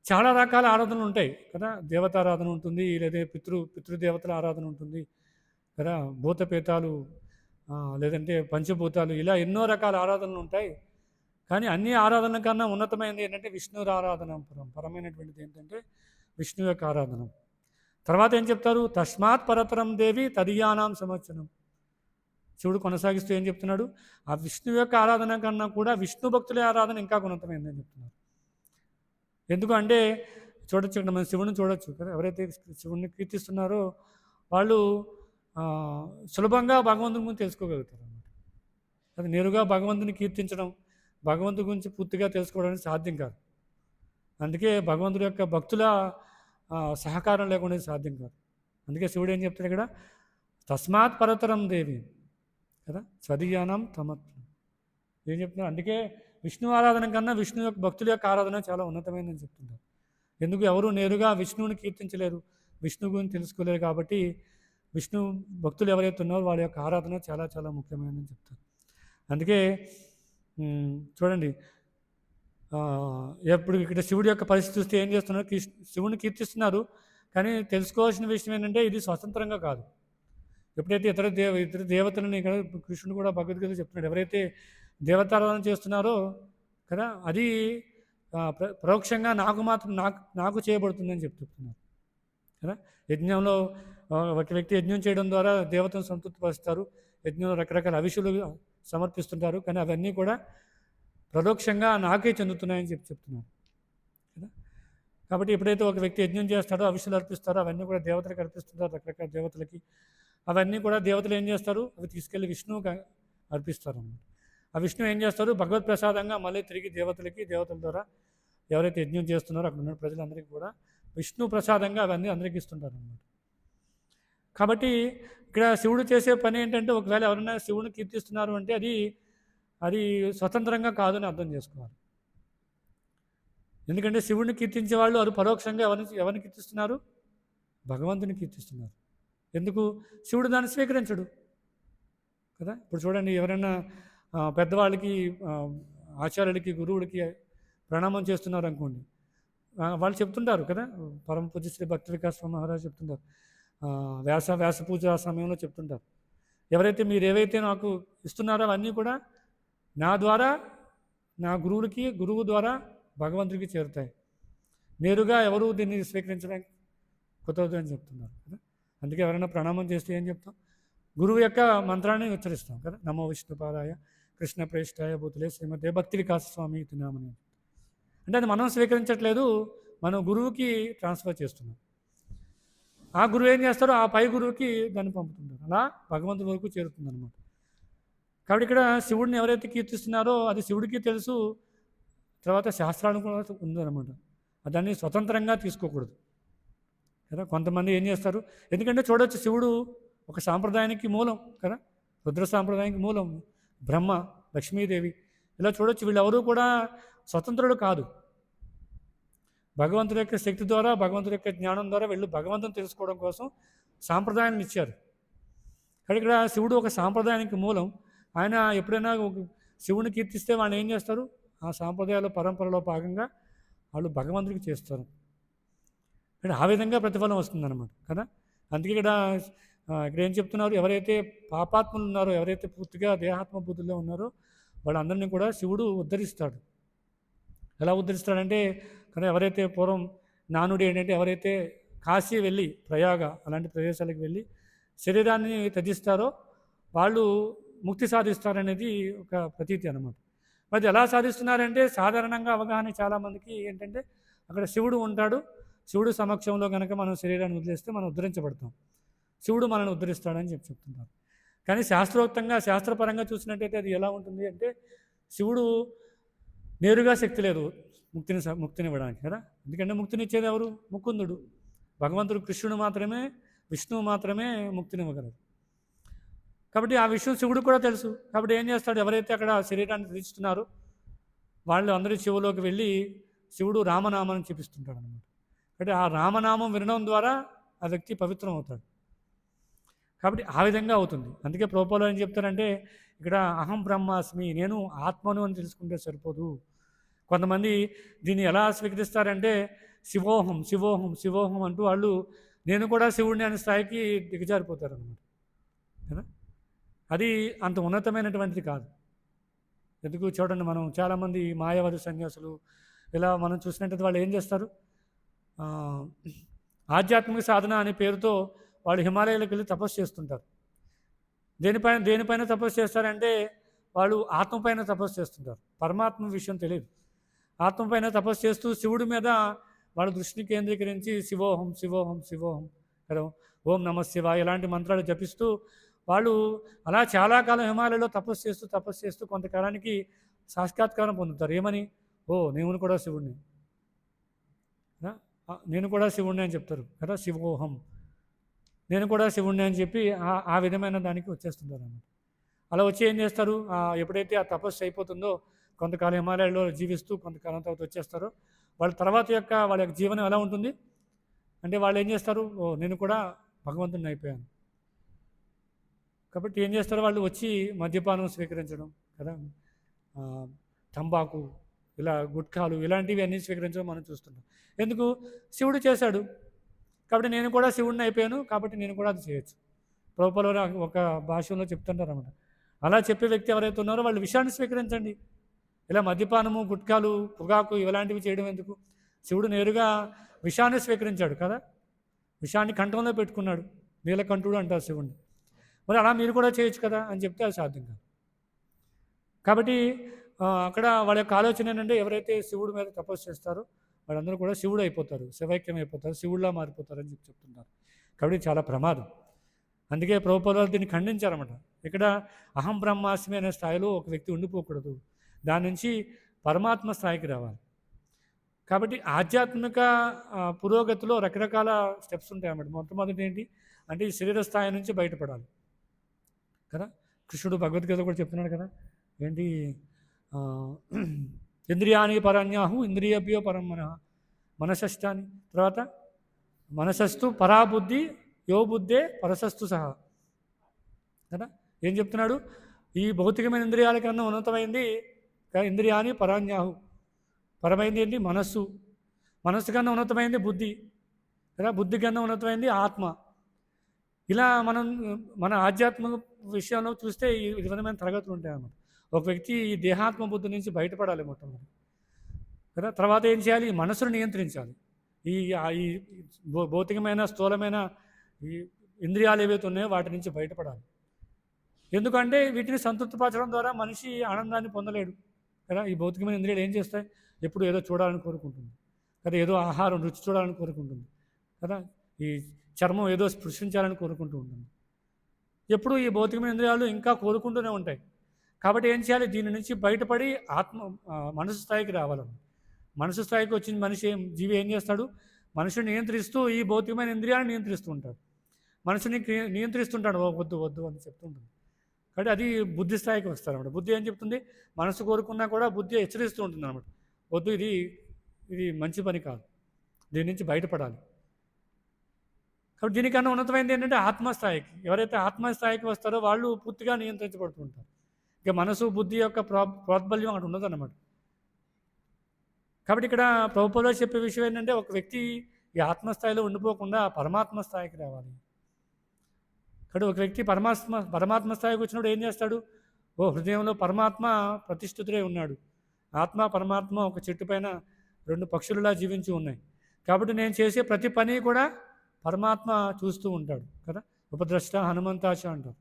చాలా రకాల ఆరాధనలు ఉంటాయి కదా. దేవతారాధన ఉంటుంది, లేదా పితృదేవతల ఆరాధన ఉంటుంది కదా, భూతపేతాలు లేదంటే పంచభూతాలు, ఇలా ఎన్నో రకాల ఆరాధనలు ఉంటాయి. కానీ అన్ని ఆరాధన కన్నా ఉన్నతమైనది ఏంటంటే విష్ణురారాధనం పరమైనటువంటిది ఏంటంటే విష్ణు యొక్క ఆరాధన. తర్వాత ఏం చెప్తారు, తస్మాత్ పరతరం దేవి తదియానాం సంవత్సరం. శివుడు కొనసాగిస్తూ ఏం చెప్తున్నాడు, ఆ విష్ణు యొక్క ఆరాధన కన్నా కూడా విష్ణు భక్తుల ఆరాధన ఇంకా ఉన్నతమైందని చెప్తున్నారు. ఎందుకు అంటే చూడొచ్చు, ఇక్కడ మనం శివుని చూడొచ్చు కదా. ఎవరైతే శివుడిని కీర్తిస్తున్నారో వాళ్ళు సులభంగా భగవంతుని గురించి తెలుసుకోగలుగుతారు అన్నమాట. అది నేరుగా భగవంతుని కీర్తించడం, భగవంతుడి గురించి పూర్తిగా తెలుసుకోవడానికి సాధ్యం కాదు. అందుకే భగవంతుడి యొక్క భక్తుల సహకారం లేకుండా సాధ్యం కాదు. అందుకే శివుడు ఏం చెప్తాడు ఇక్కడ, తస్మాత్ పరతరం దేవి కదా స్వదీయానం తమత్వం ఏం చెప్తున్నారు. అందుకే విష్ణు ఆరాధన కన్నా విష్ణు యొక్క భక్తుల యొక్క ఆరాధన చాలా ఉన్నతమైనదని చెప్తున్నారు. ఎందుకు ఎవరు నేరుగా విష్ణువుని కీర్తించలేరు, విష్ణు గురించి తెలుసుకోలేరు. కాబట్టి విష్ణు భక్తులు ఎవరైతే ఉన్నారో వాళ్ళ యొక్క ఆరాధన చాలా చాలా ముఖ్యమైనదని చెప్తారు. అందుకే చూడండి, ఎప్పుడు ఇక్కడ శివుడి యొక్క పరిస్థితి చూస్తే ఏం చేస్తున్నారు, శివుని కీర్తిస్తున్నారు. కానీ తెలుసుకోవాల్సిన విషయం ఏంటంటే ఇది స్వతంత్రంగా కాదు. ఎప్పుడైతే ఇతర దేవతలని ఇక్కడ కృష్ణుడు కూడా భగవద్గీతలో చెప్తున్నాడు, ఎవరైతే దేవతారాధన చేస్తున్నారో కదా అది పరోక్షంగా నాకు చేయబడుతుందని చెప్తున్నారు కదా. యజ్ఞంలో ఒక వ్యక్తి యజ్ఞం చేయడం ద్వారా దేవతను సంతృప్తిపరుస్తారు. యజ్ఞంలో రకరకాల అవిషులు సమర్పిస్తుంటారు. కానీ అవన్నీ కూడా పరోక్షంగా నాకే చెందుతున్నాయని చెప్తున్నారు కదా. కాబట్టి ఎప్పుడైతే ఒక వ్యక్తి యజ్ఞం చేస్తాడో అవిషులు అర్పిస్తారో అవన్నీ కూడా దేవతలకు అర్పిస్తుంటారు, రకరకాల దేవతలకి. అవన్నీ కూడా దేవతలు ఏం చేస్తారు, అవి తీసుకెళ్ళి విష్ణువుకి అర్పిస్తారు అన్నమాట. ఆ విష్ణువు ఏం చేస్తారు, భగవత్ ప్రసాదంగా మళ్ళీ తిరిగి దేవతల ద్వారా ఎవరైతే యజ్ఞం చేస్తున్నారో అక్కడ ఉన్న ప్రజలందరికీ కూడా విష్ణు ప్రసాదంగా అవన్నీ అందరికీ ఇస్తుంటారు అన్నమాట. కాబట్టి ఇక్కడ శివుడు చేసే పని ఏంటంటే ఒకవేళ ఎవరైనా శివుని కీర్తిస్తున్నారు అంటే అది స్వతంత్రంగా కాదని అర్థం చేసుకోవాలి. ఎందుకంటే శివుడిని కీర్తించే వాళ్ళు అది పరోక్షంగా ఎవరిని కీర్తిస్తున్నారు, భగవంతుని కీర్తిస్తున్నారు. ఎందుకు, శివుడు దాన్ని స్వీకరించడు కదా. ఇప్పుడు చూడండి, ఎవరైనా పెద్దవాళ్ళకి ఆచార్యులకి గురువులకి ప్రణామం చేస్తున్నారు అనుకోండి, వాళ్ళు చెప్తుంటారు కదా, పరమ పూజ్య శ్రీ భక్తి వికాస్ మహారాజ్ చెప్తుంటారు, వ్యాస పూజ సమయంలో చెప్తుంటారు, ఎవరైతే మీరు ఏవైతే నాకు ఇస్తున్నారో అవన్నీ కూడా నా ద్వారా నా గురువు ద్వారా భగవంతుడికి చేరుతాయి. నేరుగా ఎవరు దీన్ని స్వీకరించడానికి కుదరదు అని చెప్తున్నారు కదా. అందుకే ఎవరైనా ప్రణామం చేస్తే ఏం చెప్తాం, గురువు యొక్క మంత్రాన్ని ఉచ్చరిస్తాం కదా, నమో విష్ణుపాదాయ కృష్ణ ప్రేష్టాయ భూతులే శ్రీమతే భక్తి వికాస స్వామి తినామని. అంటే అది మనం స్వీకరించట్లేదు, మనం గురువుకి ట్రాన్స్ఫర్ చేస్తున్నాం. ఆ గురువు ఏం చేస్తారో ఆ పై గురువుకి దాన్ని పంపుతుంటారు, అలా భగవంతుడి వరకు చేరుతుంది అనమాట. కాబట్టి ఇక్కడ శివుడిని ఎవరైతే కీర్తిస్తున్నారో అది శివుడికి తెలుసు, తర్వాత శాస్త్రాలను కూడా ఉందన్నమాట. దాన్ని స్వతంత్రంగా తీసుకోకూడదు కదా. కొంతమంది ఏం చేస్తారు, ఎందుకంటే చూడవచ్చు శివుడు ఒక సాంప్రదాయానికి మూలం కదా, రుద్ర సాంప్రదాయానికి మూలం బ్రహ్మ, లక్ష్మీదేవి, ఇలా చూడవచ్చు. వీళ్ళెవరూ కూడా స్వతంత్రుడు కాదు. భగవంతుడి యొక్క శక్తి ద్వారా, భగవంతుడి యొక్క జ్ఞానం ద్వారా వీళ్ళు భగవంతుని తెలుసుకోవడం కోసం సాంప్రదాయాన్ని ఇచ్చారు. కానీ ఇక్కడ శివుడు ఒక సాంప్రదాయానికి మూలం. ఆయన ఎప్పుడైనా శివుని కీర్తిస్తే వాళ్ళు ఏం చేస్తారు, ఆ సాంప్రదాయాల పరంపరలో భాగంగా వాళ్ళు భగవంతుడికి చేస్తారు. ఇక్కడ ఆ విధంగా ప్రతిఫలం వస్తుందన్నమాట కదా. అందుకే ఇక్కడ ఇక్కడ ఏం చెప్తున్నారు, ఎవరైతే పాపాత్ములు ఉన్నారో, ఎవరైతే పూర్తిగా దేహాత్మ బుద్ధుల్లో ఉన్నారో వాళ్ళందరినీ కూడా శివుడు ఉద్ధరిస్తాడు. ఎలా ఉద్ధరిస్తాడంటే, కానీ ఎవరైతే పూర్వం నానుడి ఏంటంటే, ఎవరైతే కాశీ వెళ్ళి ప్రయాగ అలాంటి ప్రదేశాలకు వెళ్ళి శరీరాన్ని త్యజిస్తారో వాళ్ళు ముక్తి సాధిస్తారనేది ఒక ప్రతీతి అనమాట. మరి ఎలా సాధిస్తున్నారంటే, సాధారణంగా అవగాహన చాలామందికి ఏంటంటే, అక్కడ శివుడు ఉంటాడు, శివుడు సమక్షంలో కనుక మనం శరీరాన్ని వదిలేస్తే మనం ఉద్ధరించబడతాం, శివుడు మనల్ని ఉద్ధరిస్తాడని చెప్తున్నారు. కానీ శాస్త్రోక్తంగా శాస్త్రపరంగా చూసినట్టయితే అది ఎలా ఉంటుంది అంటే, శివుడు నేరుగా శక్తి లేదు ముక్తినివ్వడానికి కదా. ఎందుకంటే ముక్తినిచ్చేది ఎవరు? ముకుందుడు, భగవంతుడు కృష్ణుడు మాత్రమే, విష్ణువు మాత్రమే ముక్తినివ్వగలరు. కాబట్టి ఆ విషయం శివుడు కూడా తెలుసు. కాబట్టి ఏం చేస్తాడు, ఎవరైతే అక్కడ శరీరాన్ని ధరిస్తున్నారో వాళ్ళు అందరూ శివులోకి వెళ్ళి శివుడు రామనామాన్ని చూపిస్తుంటాడు అనమాట. కాబట్టి ఆ రామనామం వినడం ద్వారా ఆ వ్యక్తి పవిత్రం అవుతాడు. కాబట్టి ఆ విధంగా అవుతుంది. అందుకే ప్రభుపాదులు ఏం చెప్తారంటే, ఇక్కడ అహం బ్రహ్మాస్మి, నేను ఆత్మను అని తెలుసుకుంటే సరిపోదు. కొంతమంది దీన్ని ఎలా స్వీకరిస్తారంటే, శివోహం శివోహం శివోహం అంటూ వాళ్ళు నేను కూడా శివుడిని అనే స్థాయికి దిగజారిపోతారు అనమాట కదా. అది అంత ఉన్నతమైనటువంటిది కాదు. ఎందుకు చూడండి, మనం చాలామంది మాయావాది సన్యాసులు ఇలా మనం చూసినట్టయితే వాళ్ళు ఏం చేస్తారు, ఆధ్యాత్మిక సాధన అనే పేరుతో వాళ్ళు హిమాలయాలకు వెళ్ళి తపస్సు చేస్తుంటారు. దేనిపైన తపస్సు చేస్తారంటే, వాళ్ళు ఆత్మపైన తపస్సు చేస్తుంటారు. పరమాత్మ విషయం తెలియదు. ఆత్మపైన తపస్సు చేస్తూ శివుడి మీద వాళ్ళ దృష్టిని కేంద్రీకరించి శివోహం శివోహం శివోహం కదా, ఓం నమ శివాయ ఇలాంటి మంత్రాలు జపిస్తూ వాళ్ళు అలా చాలా కాలం హిమాలయంలో తపస్సు చేస్తూ కొంతకాలానికి సాక్షాత్కారం పొందుతారు. ఏమని? ఓ నేను కూడా శివుడిని, నేను కూడా శివుడిని అని చెప్తారు కదా, శివోహం నేను కూడా శివుడిని అని చెప్పి ఆ విధమైన దానికి వచ్చేస్తుంటారు అన్నమాట. అలా వచ్చి ఏం చేస్తారు, ఎప్పుడైతే ఆ తపస్సు అయిపోతుందో కొంతకాలం హిమాలయాల్లో జీవిస్తూ కొంతకాలం తర్వాత వచ్చేస్తారో వాళ్ళ యొక్క జీవనం ఎలా ఉంటుంది అంటే, వాళ్ళు ఏం చేస్తారు, ఓ నేను కూడా భగవంతుని అయిపోయాను. కాబట్టి ఏం చేస్తారు, వాళ్ళు వచ్చి మద్యపానం స్వీకరించడం కదా, తంబాకు ఇలా గుట్కాలు ఇలాంటివి అన్నీ స్వీకరించడం మనం చూస్తున్నాం. ఎందుకు? శివుడు చేశాడు కాబట్టి నేను కూడా శివుడిని అయిపోయాను, కాబట్టి నేను కూడా అది చేయొచ్చు. ప్రభుపాదులు ఒక భాషలో చెప్తుంటారు అన్నమాట. అలా చెప్పే వ్యక్తి ఎవరైతే ఉన్నారో వాళ్ళు విషయాన్ని స్వీకరించండి. ఇలా మద్యపానము, గుట్కాలు, పొగాకు ఇలాంటివి చేయడం ఎందుకు? శివుడు నేరుగా విషాన్ని స్వీకరించాడు కదా, విషాన్ని కంఠంలో పెట్టుకున్నాడు, నీలకంఠుడు అంటారు శివుడిని. మరి అలా మీరు కూడా చేయొచ్చు కదా అని చెప్తే అది సాధ్యం కాదు. కాబట్టి అక్కడ వాళ్ళ యొక్క ఆలోచన ఏంటంటే, ఎవరైతే శివుడి మీద తపస్సు చేస్తారో వాళ్ళందరూ కూడా శివుడు అయిపోతారు, శివైక్యం అయిపోతారు, శివుడిలా మారిపోతారు అని చెప్తున్నారు. కాబట్టి చాలా ప్రమాదం. అందుకే ప్రభుపాదులు దీన్ని ఖండించారన్నమాట. ఇక్కడ అహం బ్రహ్మాస్మి అనే స్థాయిలో ఒక వ్యక్తి ఉండిపోకూడదు, దాని నుంచి పరమాత్మ స్థాయికి రావాలి. కాబట్టి ఆధ్యాత్మిక పురోగతిలో రకరకాల స్టెప్స్ ఉంటాయన్నమాట. మొట్టమొదటి ఏంటి అంటే, ఈ శరీర స్థాయి నుంచి బయటపడాలి కదా. కృష్ణుడు భగవద్గీత కూడా చెప్తున్నాడు కదా, ఏంటి, ఇంద్రియాని పరన్యాహు ఇంద్రియభ్యో పరం మనసష్టాని, తర్వాత మనసస్తు పరాబుద్ధి యో బుద్ధే పరసస్తు సహా కదా. ఏం చెప్తున్నాడు, ఈ భౌతికమైన ఇంద్రియాల కన్నా ఉన్నతమైంది ఇంద్రియాని పరాన్యాహు, పరమైంది ఏంటి, మనస్సు కన్నా ఉన్నతమైంది బుద్ధి కదా, బుద్ధి కన్నా ఉన్నతమైంది ఆత్మ. ఇలా మన ఆధ్యాత్మిక విషయంలో చూస్తే ఈ విధమైన తరగతులు ఉంటాయి అన్నమాట. ఒక వ్యక్తి ఈ దేహాత్మ బుద్ధి నుంచి బయటపడాలి మొట్టమొదటి కదా. తర్వాత ఏం చేయాలి, మనసును నియంత్రించాలి. ఈ ఈ భౌతికమైన స్థూలమైన ఈ ఇంద్రియాలు ఏవైతే ఉన్నాయో వాటి నుంచి బయటపడాలి. ఎందుకంటే వీటిని సంతృప్తిపరచడం ద్వారా మనిషి ఆనందాన్ని పొందలేడు కదా. ఈ భౌతికమైన ఇంద్రియాలు ఏం చేస్తాయి, ఎప్పుడు ఏదో చూడాలని కోరుకుంటుంది కదా, ఏదో ఆహారం రుచి చూడాలని కోరుకుంటుంది కదా, ఈ చర్మం ఏదో స్పృశించాలని కోరుకుంటూ ఉంటుంది. ఎప్పుడు ఈ భౌతికమైన ఇంద్రియాలు ఇంకా కోరుకుంటూనే ఉంటాయి. కాబట్టి ఏం చేయాలి, దీని నుంచి బయటపడి మనసు స్థాయికి రావాలన్నమాట. మనసు స్థాయికి వచ్చిన జీవి ఏం చేస్తాడు, మనుషుని నియంత్రిస్తూ ఈ భౌతికమైన ఇంద్రియాలను నియంత్రిస్తూ ఉంటాడు, మనుషుని నియంత్రిస్తుంటాడు, వద్దు వద్దు అని చెప్తుంటుంది. కాబట్టి అది బుద్ధి స్థాయికి వస్తారన్నమాట. బుద్ధి ఏం చెప్తుంది, మనసు కోరుకున్నా కూడా బుద్ధి హెచ్చరిస్తూ ఉంటుంది అన్నమాట, వద్దు ఇది మంచి పని కాదు, దీని నుంచి బయటపడాలి. కాబట్టి దీనికన్నా ఉన్నతమైనది ఏంటంటే ఆత్మస్థాయికి. ఎవరైతే ఆత్మస్థాయికి వస్తారో వాళ్ళు పూర్తిగా నియంత్రించబడుతుంటారు. ఇక మనసు బుద్ధి యొక్క ప్రోద్బల్యం అక్కడ ఉండదన్నమాట. కాబట్టి ఇక్కడ ప్రభుపాదులు చెప్పే విషయం ఏంటంటే, ఒక వ్యక్తి ఈ ఆత్మస్థాయిలో ఉండిపోకుండా పరమాత్మ స్థాయికి రావాలి. ఇక్కడ ఒక వ్యక్తి పరమాత్మ స్థాయికి వచ్చినప్పుడు ఏం చేస్తాడు? ఓ హృదయంలో పరమాత్మ ప్రతిష్ఠితుడై ఉన్నాడు. ఆత్మ పరమాత్మ ఒక చెట్టు పైన 2 పక్షులలా జీవించి ఉన్నాయి. కాబట్టి నేను చేసే ప్రతి పని కూడా పరమాత్మ చూస్తూ ఉంటాడు కదా. ఉపద్రష్ట హనుమంతాశ అంటారు.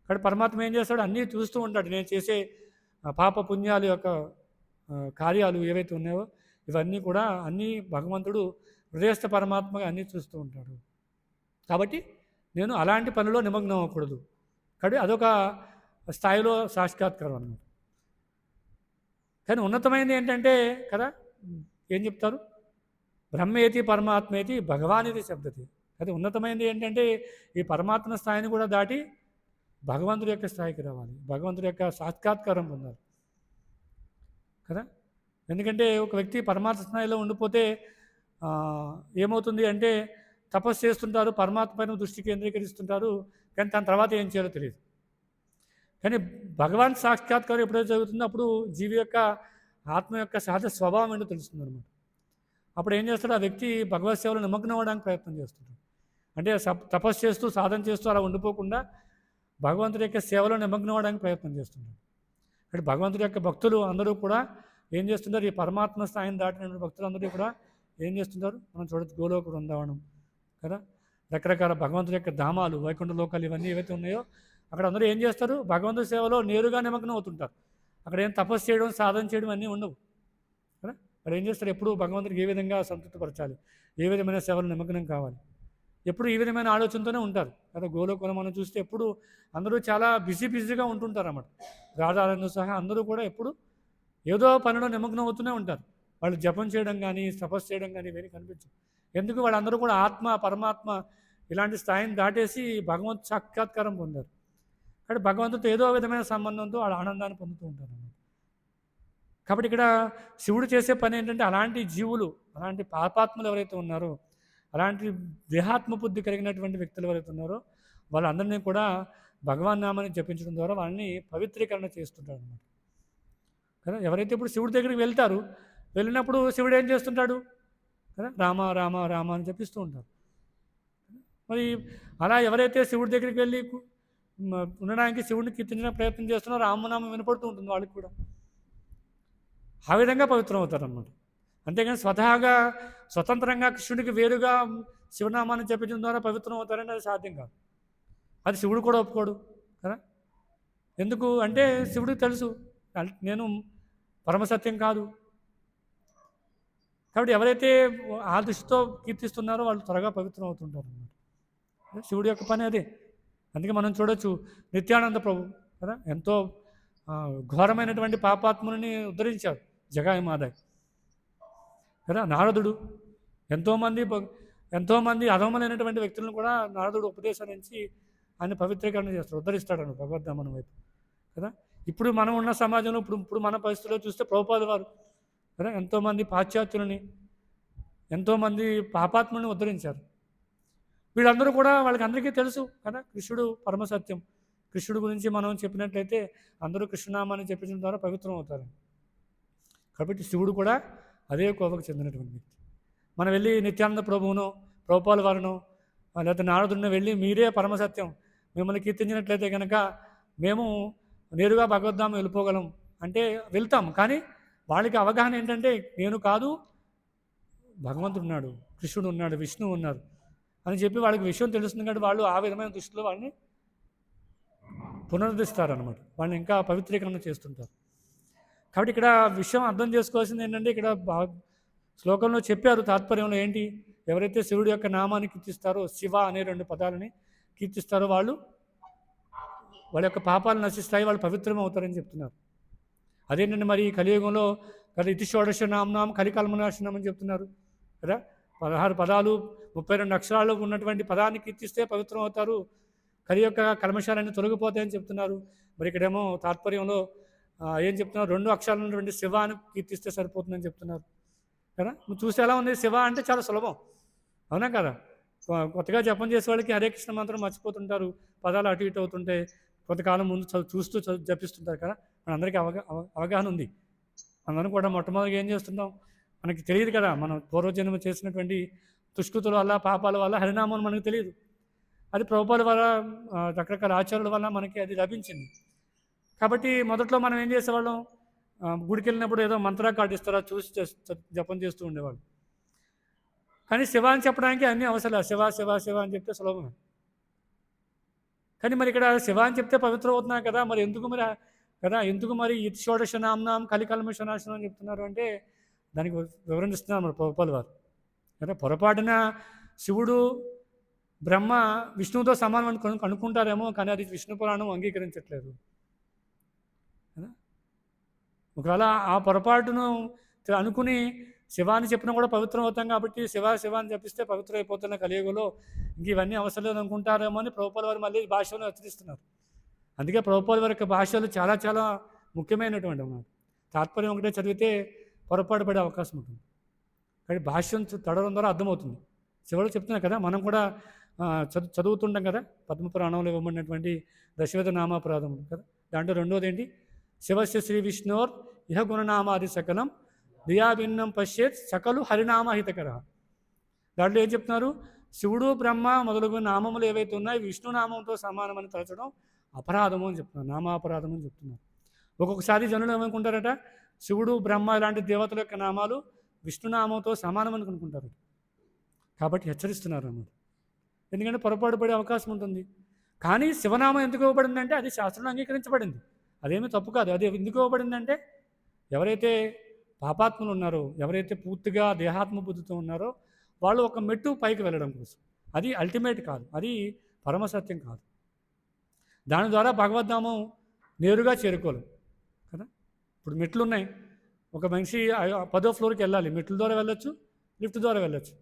ఇక్కడ పరమాత్మ ఏం చేస్తాడు? అన్నీ చూస్తూ ఉంటాడు. నేను చేసే పాప పుణ్యాల యొక్క కార్యాలు ఏవైతే ఉన్నాయో ఇవన్నీ కూడా అన్నీ భగవంతుడు హృదయస్థ పరమాత్మగా అన్నీ చూస్తూ ఉంటాడు. కాబట్టి నేను అలాంటి పనిలో నిమగ్నం అవ్వకూడదు. కాబట్టి అదొక స్థాయిలో సాక్షాత్కారం అన్నమాట. కానీ ఉన్నతమైనది ఏంటంటే కదా, ఏం చెప్తారు? బ్రహ్మేతి పరమాత్మేతి భగవానిది శబ్దతి. అది ఉన్నతమైనది ఏంటంటే ఈ పరమాత్మ స్థాయిని కూడా దాటి భగవంతుడి యొక్క స్థాయికి రావాలి, భగవంతుడి యొక్క సాక్షాత్కారం పొందాలి కదా. ఎందుకంటే ఒక వ్యక్తి పరమాత్మ స్థాయిలో ఉండిపోతే ఏమవుతుంది అంటే తపస్సు చేస్తుంటారు, పరమాత్మ పైన దృష్టి కేంద్రీకరిస్తుంటారు, కానీ దాని తర్వాత ఏం చేయాలో తెలియదు. కానీ భగవాన్ సాక్షాత్కారం ఎప్పుడైతే జరుగుతుందో అప్పుడు జీవి యొక్క ఆత్మ యొక్క సహజ స్వభావం ఏంటో తెలుస్తుంది అనమాట. అప్పుడు ఏం చేస్తాడు? ఆ వ్యక్తి భగవత్ సేవలో నిమగ్నం అవ్వడానికి ప్రయత్నం చేస్తుంటాడు. అంటే తపస్సు చేస్తూ సాధన చేస్తూ అలా ఉండిపోకుండా భగవంతుడి యొక్క సేవలో నిమగ్నం అవ్వడానికి ప్రయత్నం చేస్తున్నాడు. అంటే భగవంతుడి యొక్క భక్తులు అందరూ కూడా ఏం చేస్తుంటారు? ఈ పరమాత్మ స్థాయిని దాటిన భక్తులు అందరూ కూడా ఏం చేస్తుంటారు? మనం చూడొచ్చు గోలోక బృందావనం కదా, రకరకాల భగవంతుడి యొక్క ధామాలు, వైకుంఠ లోకాలు ఇవన్నీ ఏవైతే ఉన్నాయో అక్కడ అందరూ ఏం చేస్తారు? భగవంతుడి సేవలో నేరుగా నిమగ్నం అవుతుంటారు. అక్కడ ఏం తపస్సు చేయడం, సాధన చేయడం అన్నీ ఉండవు కదా. అక్కడ ఏం చేస్తారు? ఎప్పుడు భగవంతుడికి ఏ విధంగా సంతృప్తిపరచాలి, ఏ విధమైన సేవలు నిమగ్నం కావాలి, ఎప్పుడు ఈ విధమైన ఆలోచనతోనే ఉంటారు కదా. గోలోకంలో మనం చూస్తే ఎప్పుడు అందరూ చాలా బిజీగా ఉంటుంటారు అన్నమాట. రాధారాణులు సహా అందరూ కూడా ఎప్పుడు ఏదో పనిలో నిమగ్నం అవుతూనే ఉంటారు. వాళ్ళు జపం చేయడం కానీ తపస్సు చేయడం కానీ ఇవన్నీ కనిపించవు. ఎందుకు? వాళ్ళందరూ కూడా ఆత్మ పరమాత్మ ఇలాంటి స్థాయిని దాటేసి భగవంతు సాక్షాత్కారం పొందారు. కాబట్టి భగవంతుడితో ఏదో విధమైన సంబంధంతో వాళ్ళ ఆనందాన్ని పొందుతూ ఉంటారు అన్నమాట. కాబట్టి ఇక్కడ శివుడు చేసే పని ఏంటంటే అలాంటి జీవులు, అలాంటి పాపాత్ములు ఎవరైతే ఉన్నారో, అలాంటి దేహాత్మ బుద్ధి కలిగినటువంటి వ్యక్తులు ఎవరైతే ఉన్నారో వాళ్ళందరినీ కూడా భగవాన్ నామాన్ని జపించడం ద్వారా వాళ్ళని పవిత్రీకరణ చేస్తుంటాడు అన్నమాట కదా. ఎవరైతే ఇప్పుడు శివుడి దగ్గరికి వెళ్తారు, వెళ్ళినప్పుడు శివుడు ఏం చేస్తుంటాడు కదా? రామ రామ రామ అని జపిస్తూ ఉంటారు. మరి అలా ఎవరైతే శివుడి దగ్గరికి వెళ్ళి ఉండడానికి శివుడిని కీర్తించిన ప్రయత్నం చేస్తున్నారో రామనామం వినపడుతూ ఉంటుంది వాళ్ళకి కూడా. ఆ విధంగా పవిత్రం అవుతారన్నమాట. అంతేగాని స్వతంత్రంగా కృష్ణుడికి వేరుగా శివనామాన్ని జపించడం ద్వారా పవిత్రం అవుతారంటే అది సాధ్యం కాదు. అది శివుడు కూడా ఒప్పుకోడు కదా. ఎందుకు అంటే శివుడికి తెలుసు నేను పరమసత్యం కాదు. కాబట్టి ఎవరైతే ఆ దృష్టితో కీర్తిస్తున్నారో వాళ్ళు త్వరగా పవిత్రం అవుతుంటారు అన్నమాట. శివుడి యొక్క పని అదే. అందుకే మనం చూడొచ్చు నిత్యానంద ప్రభు కదా, ఎంతో ఘోరమైనటువంటి పాపాత్ములని ఉద్ధరించారు జగాయమాదాయి కదా. నారదుడు ఎంతోమంది అధమమైనటువంటి వ్యక్తులను కూడా నారదుడు ఉపదేశం నుంచి ఆయన పవిత్రీకరణ చేస్తాడు, ఉద్ధరిస్తాడు భగవద్ధామం వైపు కదా. ఇప్పుడు మనం ఉన్న సమాజంలో ఇప్పుడు మన పరిస్థితుల్లో చూస్తే ప్రభుపాద వారు కదా ఎంతోమంది పాశ్చాత్యులని, ఎంతోమంది పాపాత్ములను ఉద్ధరించారు. వీళ్ళందరూ కూడా వాళ్ళకి అందరికీ తెలుసు కదా కృష్ణుడు పరమసత్యం. కృష్ణుడు గురించి మనం చెప్పినట్లయితే అందరూ కృష్ణనామాన్ని చెప్పించడం ద్వారా పవిత్రం అవుతారు. కాబట్టి శివుడు కూడా అదే కోవకు చెందినటువంటి వ్యక్తి. మనం వెళ్ళి నిత్యానంద ప్రభువునో ప్రభుపాల వారినో లేకపోతే నారదుడిని వెళ్ళి మీరే పరమసత్యం, మిమ్మల్ని కీర్తించినట్లయితే కనుక మేము నేరుగా భగవద్ధామం వెళ్ళిపోగలం అంటే వెళ్తాం. కానీ వాళ్ళకి అవగాహన ఏంటంటే నేను కాదు, భగవంతుడు ఉన్నాడు, కృష్ణుడు ఉన్నాడు, విష్ణువు ఉన్నారు అని చెప్పి వాళ్ళకి విషయం తెలుస్తుంది. కాబట్టి వాళ్ళు ఆ విధమైన దృష్టిలో వాళ్ళని పునరుద్ధరిస్తారనమాట, వాళ్ళని ఇంకా పవిత్రీకరణ చేస్తుంటారు. కాబట్టి ఇక్కడ విషయం అర్థం చేసుకోవాల్సింది ఏంటంటే ఇక్కడ శ్లోకంలో చెప్పారు తాత్పర్యంలో ఏంటి, ఎవరైతే శివుడి యొక్క నామాన్ని కీర్తిస్తారో, శివ అనే 2 పదాలని కీర్తిస్తారో వాళ్ళ యొక్క పాపాలు నశిస్తాయి, వాళ్ళు పవిత్రం అవుతారని చెప్తున్నారు. అదేంటంటే మరి కలియుగంలో కదా ఇతి షోడశ నామనాం కలికల్మనాశనం అని చెప్తున్నారు కదా. 16 పదాలు 32 అక్షరాలు ఉన్నటువంటి పదాన్ని కీర్తిస్తే పవిత్రం అవుతారు, కలి యొక్క కల్మషాలన్నీ తొలగిపోతాయని చెప్తున్నారు. మరి ఇక్కడేమో తాత్పర్యంలో ఏం చెప్తున్నారు, 2 అక్షరాలు ఉన్నటువంటి శివాన్ని కీర్తిస్తే సరిపోతుందని చెప్తున్నారు కదా. నువ్వు చూస్తే ఎలా ఉంది, శివ అంటే చాలా సులభం అవునా కదా. కొత్తగా జపం చేసే వాళ్ళకి హరే కృష్ణ మంత్రం మర్చిపోతుంటారు, పదాలు అటు ఇటు అవుతుంటే కొంతకాలం ముందు చూస్తూ జపిస్తుంటారు కదా. మనందరికీ అవగాహన ఉంది. అందరం కూడా మొట్టమొదటిగా ఏం చేస్తుంటాం, మనకి తెలియదు కదా, మనం పూర్వజన్మ చేసినటువంటి దుష్కృతుల వల్ల పాపాల వల్ల హరినామం మనకు తెలియదు. అది ప్రభుపాల వల్ల రకరకాల ఆచారాల వల్ల మనకి అది లభించింది. కాబట్టి మొదట్లో మనం ఏం చేసేవాళ్ళం, గుడికి వెళ్ళినప్పుడు ఏదో మంత్రా కార్డు ఇస్తారా చూసి జపం చేస్తూ ఉండేవాళ్ళు. కానీ శివ అని చెప్పడానికి అన్నీ అవసరం, శివ శివ శివ అని చెప్తే సులభమే. కానీ మరి ఇక్కడ శివ అని చెప్తే పవిత్రం అవుతున్నాం కదా, మరి ఎందుకు మరి కదా, ఎందుకు మరి ఇది షోడశ నామ్నాం కలికల్మషనాశనం అని చెప్తున్నారు అంటే దానికి వివరణిస్తున్నారు మన ప్రభుపాల వారు కదా. పొరపాటున శివుడు బ్రహ్మ విష్ణువుతో సమానం అనుకుంటారేమో, కానీ అది విష్ణు పురాణం అంగీకరించట్లేదు కదా. ఒకవేళ ఆ పొరపాటును అనుకుని శివాని చెప్పినా కూడా పవిత్రం అవుతాం కాబట్టి శివ శివ అని చెప్పిస్తే పవిత్రం అయిపోతున్న కలియుగంలో ఇంక ఇవన్నీ అవసరం లేదు అనుకుంటారేమో అని ప్రభుపాల వారు మళ్ళీ భాషలో హెచ్చరిస్తున్నారు. అందుకే ప్రభుపాల వారి యొక్క భాషలు చాలా చాలా ముఖ్యమైనటువంటి అన్నమాట. తాత్పర్యం ఒకటే చదివితే పొరపాటు పడే అవకాశం ఉంటుంది. కానీ భాష్యం చదవడం ద్వారా అర్థమవుతుంది. శివుడు చెప్తున్నారు కదా, మనం కూడా చదువుతుంటాం కదా, పద్మపురాణంలో ఇవ్వబడినటువంటి దశవిధ నామాపరాధం కదా. దాంట్లో రెండోది ఏంటి, శివస్య శ్రీ విష్ణోర్ ఇహ గుణనామాది సకలం దియాభిన్నం పశ్చేత్ సకలు హరినామహితకర. దాంట్లో ఏం చెప్తున్నారు, శివుడు బ్రహ్మ మొదలగు నామములు ఏవైతే ఉన్నాయో విష్ణు నామంతో సమానమని తలచడం అపరాధము అని చెప్తున్నారు, నామాపరాధం అని చెప్తున్నారు. ఒక్కొక్కసారి జనులు ఏమనుకుంటారట, శివుడు బ్రహ్మ ఇలాంటి దేవతల యొక్క నామాలు విష్ణునామంతో సమానమని అనుకుంటారు. కాబట్టి హెచ్చరిస్తున్నారు అన్నమాట. ఎందుకంటే పొరపాటు పడే అవకాశం ఉంటుంది. కానీ శివనామం ఎందుకు ఇవ్వబడిందంటే అది శాస్త్రంలో అంగీకరించబడింది, అదేమీ తప్పు కాదు. అది ఎందుకు ఇవ్వబడిందంటే ఎవరైతే పాపాత్ములు ఉన్నారో, ఎవరైతే పూర్తిగా దేహాత్మ బుద్ధితో ఉన్నారో వాళ్ళు ఒక మెట్టు పైకి వెళ్ళడం కోసం. అది అల్టిమేట్ కాదు, అది పరమసత్యం కాదు. దాని ద్వారా భగవద్ధామం నేరుగా చేరుకోలేం కదా. ఇప్పుడు మెట్లు ఉన్నాయి, ఒక మనిషి 10వ ఫ్లోర్కి వెళ్ళాలి, మెట్ల ద్వారా వెళ్ళొచ్చు, లిఫ్ట్ ద్వారా వెళ్ళొచ్చు.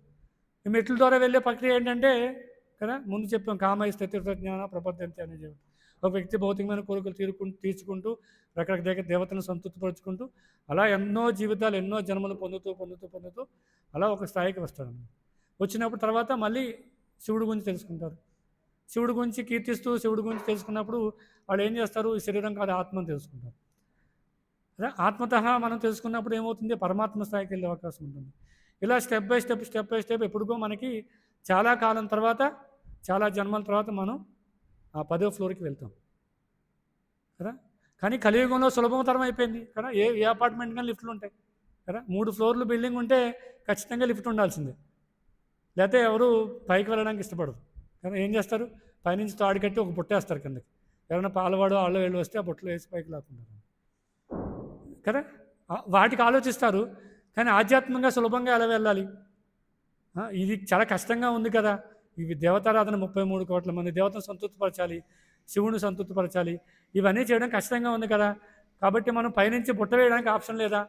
ఈ మెట్ల ద్వారా వెళ్ళే ప్రక్రియ ఏంటంటే కదా, ముందు చెప్పాం కామయిస్తే తీర్థజ్ఞాన ప్రపద్యంతి అనేది. ఒక వ్యక్తి భౌతికమైన కోరికలు తీర్చుకుంటూ రకరకాల దేవతలను సంతృప్తిపరుచుకుంటూ అలా ఎన్నో జీవితాలు ఎన్నో జన్మలు పొందుతూ అలా ఒక స్థాయికి వస్తాడు. వచ్చినప్పుడు తర్వాత మళ్ళీ శివుడి గురించి తెలుసుకుంటారు. శివుడి గురించి కీర్తిస్తూ శివుడి గురించి తెలుసుకున్నప్పుడు వాళ్ళు ఏం చేస్తారు, ఈ శరీరం కాదు ఆత్మను తెలుసుకుంటారు. అదే ఆత్మతః మనం తెలుసుకున్నప్పుడు ఏమవుతుంది, పరమాత్మ స్థాయికి వెళ్ళే అవకాశం ఉంటుంది. ఇలా స్టెప్ బై స్టెప్ ఎప్పుడుకో మనకి చాలా కాలం తర్వాత, చాలా జన్మల తర్వాత మనం ఆ 10వ ఫ్లోర్కి వెళ్తాం కదా. కానీ కలియుగంలో సులభతరం అయిపోయింది కదా, ఏ అపార్ట్మెంట్ కానీ లిఫ్ట్లు ఉంటాయి కదా. 3 ఫ్లోర్లు బిల్డింగ్ ఉంటే ఖచ్చితంగా లిఫ్ట్ ఉండాల్సిందే, లేకపోతే ఎవరు పైకి వెళ్ళడానికి ఇష్టపడరు కదా. ఏం చేస్తారు, పైనుంచి తాడు కట్టి ఒక బుట్ట వేస్తారు కిందకి, ఎవరైనా పాలవాడు వాళ్ళు వెళ్ళి వస్తే ఆ బుట్టలో వేసి పైకి లాక్కుంటారు కదా. వాటికి ఆలోచిస్తారు, కానీ ఆధ్యాత్మికంగా సులభంగా ఎలా వెళ్ళాలి, ఇది చాలా కష్టంగా ఉంది కదా. ఇవి దేవతారాధన 33 కోట్ల మంది దేవతను సంతృప్తిపరచాలి, శివుని సంతృప్తిపరచాలి, ఇవన్నీ చేయడం కష్టంగా ఉంది కదా. కాబట్టి మనం పైనుంచి బుట్ట వేయడానికి ఆప్షన్ లేదా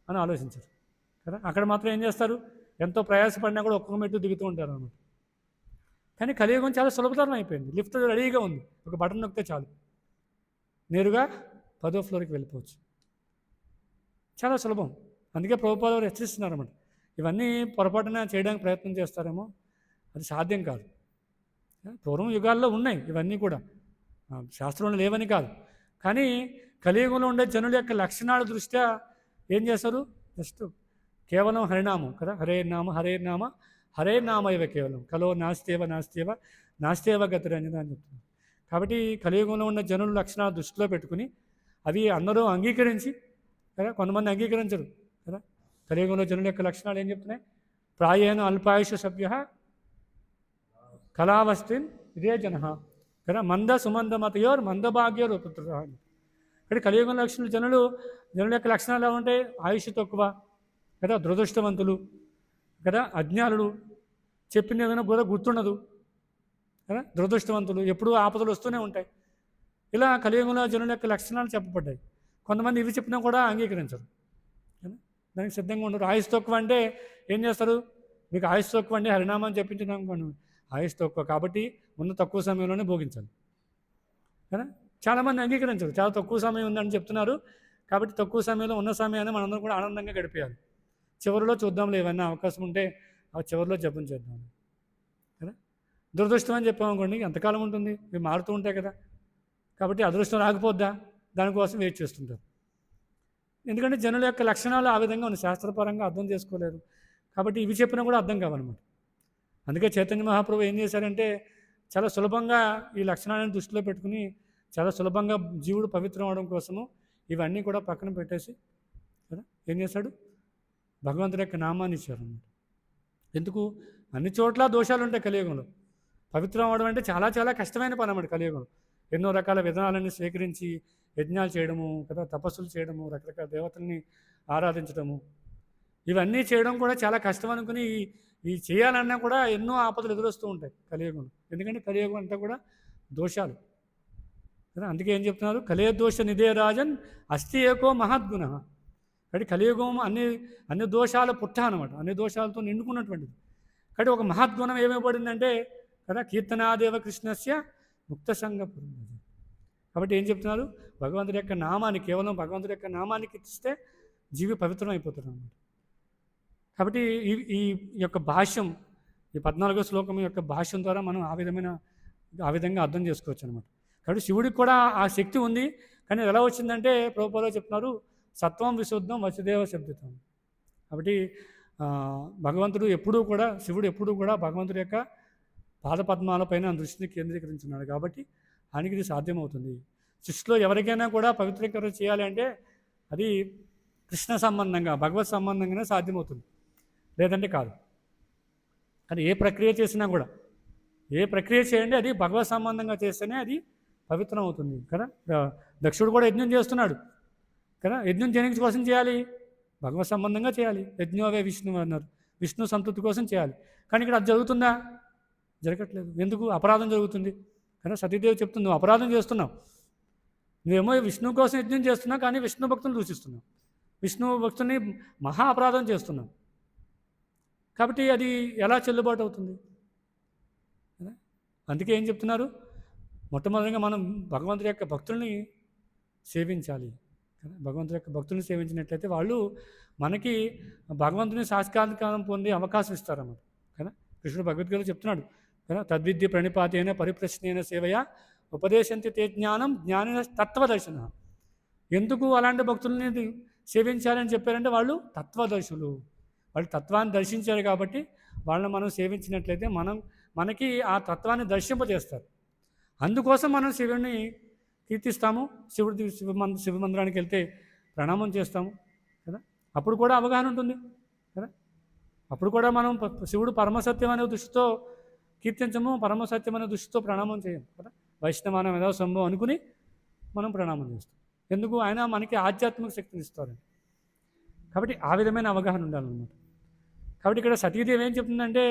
అని ఆలోచించారు కదా. అక్కడ మాత్రం ఏం చేస్తారు, ఎంతో ప్రయాసపడినా కూడా ఒక్కొక్క మెట్టు దిగుతూ ఉంటారు అన్నమాట. కానీ కలియుగం చాలా సులభతరం అయిపోయింది, లిఫ్ట్ రెడీగా ఉంది, ఒక బటన్ నొక్కితే చాలు నేరుగా 10వ ఫ్లోర్కి వెళ్ళిపోవచ్చు, చాలా సులభం. అందుకే ప్రభుపాద వారు హెచ్చరిస్తున్నారు అన్నమాట. ఇవన్నీ పొరపాటున చేయడానికి ప్రయత్నం చేస్తారేమో, అది సాధ్యం కాదు. పూర్వం యుగాల్లో ఉన్నాయి ఇవన్నీ కూడా, శాస్త్రంలో లేవని కాదు. కానీ కలియుగంలో ఉండే జనుల యొక్క లక్షణాల దృష్ట్యా ఏం చేస్తారు, జస్ట్ కేవలం హరినామం కదా, హరే నామ హరే నామ ఇవ కేవలం కలో నాస్తేవ గతిరంజన అని చెప్తున్నారు. కాబట్టి కలియుగంలో ఉన్న జనుల లక్షణాలు దృష్టిలో పెట్టుకుని అవి అందరూ అంగీకరించి కదా, కొంతమంది అంగీకరించరు కదా. కలియుగంలో జనుల యొక్క లక్షణాలు ఏం చెప్తున్నాయి, ప్రాయేణ అల్పాయుష సభ్య కళావస్తిన్ ఇదే జన కదా, మంద సుమంద మతయోర్ మందభాగ్య రూపుత్ర. ఇక్కడ కలియుగం లక్షణాలు జనుల యొక్క లక్షణాలు ఎలా ఉంటాయి, ఆయుష్ తక్కువ కదా, దురదృష్టవంతులు కదా, అజ్ఞానులు, చెప్పిన ఏదైనా కూడా గుర్తుండదు కదా, దురదృష్టవంతులు, ఎప్పుడూ ఆపదలు వస్తూనే ఉంటాయి. ఇలా కలియుగంలో జనుల యొక్క లక్షణాలు చెప్పబడ్డాయి. కొంతమంది ఇవి చెప్పినా కూడా అంగీకరించరు కదా, దానికి సిద్ధంగా ఉండరు. ఆయుష్ తక్కువ అంటే ఏం చేస్తారు, మీకు ఆయుష్ తక్కువ అంటే హరినామాన్ని చెప్పించినాం అనుకోండి, ఆయుష్ తక్కువ కాబట్టి ఉన్న తక్కువ సమయంలోనే భోగించాలి కదా. చాలామంది అంగీకరించరు, చాలా తక్కువ సమయం ఉందని చెప్తున్నారు కాబట్టి తక్కువ సమయంలో ఉన్న సమయాన్ని మనందరం కూడా ఆనందంగా గడిపేయాలి. చివరిలో చూద్దాంలే, ఏమన్నా అవకాశం ఉంటే ఆ చివరిలో జపం చేద్దాం కదా. దురదృష్టం అని చెప్పామనుకోండి, ఎంతకాలం ఉంటుంది, ఇవి మారుతూ ఉంటాయి కదా. కాబట్టి అదృష్టం రాకపోద్దా, దానికోసం వెయిట్ చేస్తుంటారు. ఎందుకంటే జనుల యొక్క లక్షణాలు ఆ విధంగా ఉన్నాయి, శాస్త్రపరంగా అర్థం చేసుకోలేరు కాబట్టి ఇవి చెప్పినా కూడా అర్థం కావన్నమాట. అందుకే చైతన్య మహాప్రభు ఏం చేశారంటే చాలా సులభంగా ఈ లక్షణాలను దృష్టిలో పెట్టుకుని చాలా సులభంగా జీవుడు పవిత్రం అవడం కోసము ఇవన్నీ కూడా పక్కన పెట్టేసి కదా ఏం చేశాడు, భగవంతుడి యొక్క నామాన్ని ఇచ్చారన్నమాట. ఎందుకు? అన్ని చోట్ల దోషాలు ఉంటాయి కలియుగంలో. పవిత్రం అవడం అంటే చాలా చాలా కష్టమైన పని అన్నమాట కలియుగంలో. ఎన్నో రకాల విధానాలన్నీ స్వీకరించి యజ్ఞాలు చేయడము కదా, తపస్సులు చేయడము, రకరకాల దేవతల్ని ఆరాధించడము, ఇవన్నీ చేయడం కూడా చాలా కష్టం అనుకుని ఈ చేయాలన్నా కూడా ఎన్నో ఆపదలు ఎదురొస్తూ ఉంటాయి కలియుగంలో. ఎందుకంటే కలియుగం అంతా కూడా దోషాలు కదా. అందుకే ఏం చెప్తున్నారు, కలియదోష నిధే రాజన్ అస్తి ఏకో మహద్గుణ. కాబట్టి కలియుగం అన్ని దోషాల పుట్ట అనమాట, అన్ని దోషాలతో నిండుకున్నటువంటిది. కాబట్టి ఒక మహద్గుణం ఏమైపడిందంటే కదా, కీర్తనాదేవ కృష్ణస్య ముక్త సంగపురం. కాబట్టి ఏం చెప్తున్నారు, భగవంతుడి యొక్క నామాన్ని, కేవలం భగవంతుడి యొక్క నామాన్ని కీర్తిస్తే జీవి పవిత్రం అయిపోతారు అన్నమాట. కాబట్టి ఈ యొక్క భాష్యం, ఈ 14వ శ్లోకం యొక్క భాష్యం ద్వారా మనం ఆ విధంగా అర్థం చేసుకోవచ్చు అనమాట. కాబట్టి శివుడికి కూడా ఆ శక్తి ఉంది. కానీ ఎలా వచ్చిందంటే ప్రభుపాద చెప్తున్నారు, సత్వం విశుద్ధం వసుదేవ శబ్దితం. కాబట్టి భగవంతుడు ఎప్పుడూ కూడా, శివుడు ఎప్పుడూ కూడా భగవంతుడి యొక్క పాదపద్మాలపైన దృష్టిని కేంద్రీకరించున్నాడు. కాబట్టి ఆయనకి ఇది సాధ్యమవుతుంది. సృష్టిలో ఎవరికైనా కూడా పవిత్రీకరణ చేయాలి అంటే అది కృష్ణ సంబంధంగా, భగవత్ సంబంధంగానే సాధ్యమవుతుంది, లేదంటే కాదు. కానీ ఏ ప్రక్రియ చేసినా కూడా, ఏ ప్రక్రియ చేయండి అది భగవత్ సంబంధంగా చేస్తేనే అది పవిత్రం అవుతుంది కదా. దక్షుడు కూడా యజ్ఞం చేస్తున్నాడు కదా. యజ్ఞం దేనికి కోసం చేయాలి? భగవత్ సంబంధంగా చేయాలి. యజ్ఞోవే విష్ణు అన్నారు, విష్ణు సంతృప్తి కోసం చేయాలి. కానీ ఇక్కడ అది జరుగుతుందా? జరగట్లేదు. ఎందుకు? అపరాధం జరుగుతుంది కదా. సతీదేవి చెప్తుంది, నువ్వు అపరాధం చేస్తున్నావు, నువ్వేమో విష్ణు కోసం యజ్ఞం చేస్తున్నావు, కానీ విష్ణు భక్తులను దూషిస్తున్నావు, విష్ణు భక్తుని మహా అపరాధం చేస్తున్నావు. కాబట్టి అది ఎలా చెల్లుబాటు అవుతుంది? అందుకే ఏం చెప్తున్నారు, మొట్టమొదటిగా మనం భగవంతుడి యొక్క భక్తుల్ని సేవించాలి కదా. భగవంతుడి యొక్క భక్తుల్ని సేవించినట్లయితే వాళ్ళు మనకి భగవంతుని సాక్షాత్కారం పొందే అవకాశం ఇస్తారన్నమాట కదా. కృష్ణుడు భగవద్గీతలో చెప్తున్నాడు కదా, తద్విద్య ప్రణిపాతేన పరిప్రశ్నేన సేవయ ఉపదేశంతి తే జ్ఞానం జ్ఞానిన తత్వదర్శన. ఎందుకు అలాంటి భక్తుల్ని సేవించాలని చెప్పారంటే వాళ్ళు తత్వదర్శులు, వాళ్ళు తత్వాన్ని దర్శించారు. కాబట్టి వాళ్ళని మనం సేవించినట్లయితే మనకి ఆ తత్వాన్ని దర్శింపజేస్తారు. అందుకోసం మనం శివుడిని కీర్తిస్తాము, శివ మందిరానికి వెళ్తే ప్రణామం చేస్తాము కదా. అప్పుడు కూడా అవగాహన ఉంటుంది కదా. అప్పుడు కూడా మనం శివుడు పరమసత్యం అనే దృష్టితో కీర్తించము, పరమసత్యం అనే దృష్టితో ప్రణామం చేయము కదా. వైష్ణవానం ఏదో సంభవం అనుకుని మనం ప్రణామం చేస్తాం. ఎందుకు? ఆయన మనకి ఆధ్యాత్మిక శక్తిని ఇస్తారండి. కాబట్టి ఆ విధమైన అవగాహన ఉండాలన్నమాట. కాబట్టి ఇక్కడ సతీదేవి ఏం చెప్తుందంటే,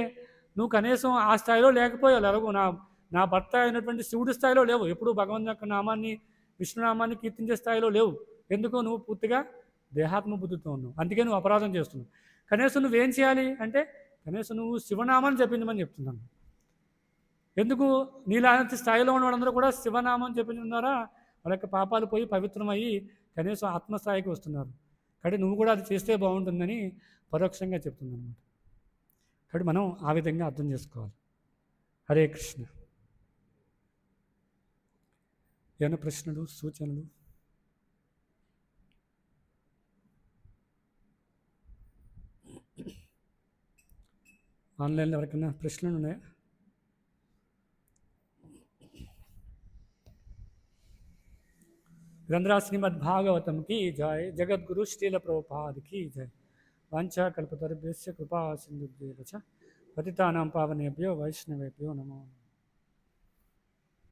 నువ్వు కనీసం ఆ స్థాయిలో లేకపోయావు, ఎలాగో నా భర్త అయినటువంటి శివుడి స్థాయిలో లేవు, ఎప్పుడు భగవంతుని యొక్క నామాన్ని, విష్ణునామాన్ని కీర్తించే స్థాయిలో లేవు. ఎందుకు? నువ్వు పూర్తిగా దేహాత్మ బుద్ధితో ఉన్నావు, అందుకే నువ్వు అపరాధం చేస్తున్నావు. కనీసం నువ్వేం చేయాలి అంటే, కనీసం నువ్వు శివనామాన్ని చెప్పించమని చెప్తున్నాను. ఎందుకు? నీలాంటి స్థాయిలో ఉన్న వాళ్ళందరూ కూడా శివనామం చెప్పించడం ద్వారా వాళ్ళ యొక్క పాపాలు పోయి పవిత్రమయ్యి కనీసం ఆత్మస్థాయికి వస్తున్నారు. కాబట్టి నువ్వు కూడా అది చేస్తే బాగుంటుందని పరోక్షంగా చెప్తుందన్నమాట. కాబట్టి మనం ఆ విధంగా అర్థం చేసుకోవాలి. హరే కృష్ణ. ఏమైనా ప్రశ్నలు, సూచనలు? ఆన్లైన్లో ఎవరికైనా ప్రశ్నలు ఉన్నాయా? ग्रंथराज श्रीमद् भागवतम की जय। जगद्गुरु श्रील प्रभुपाद की जय। वांछा कल्पतरुभ्यश्च कृपा सिन्धुभ्येव च पतितानां पावनेभ्यो वैष्णवेभ्यो नमो नमः।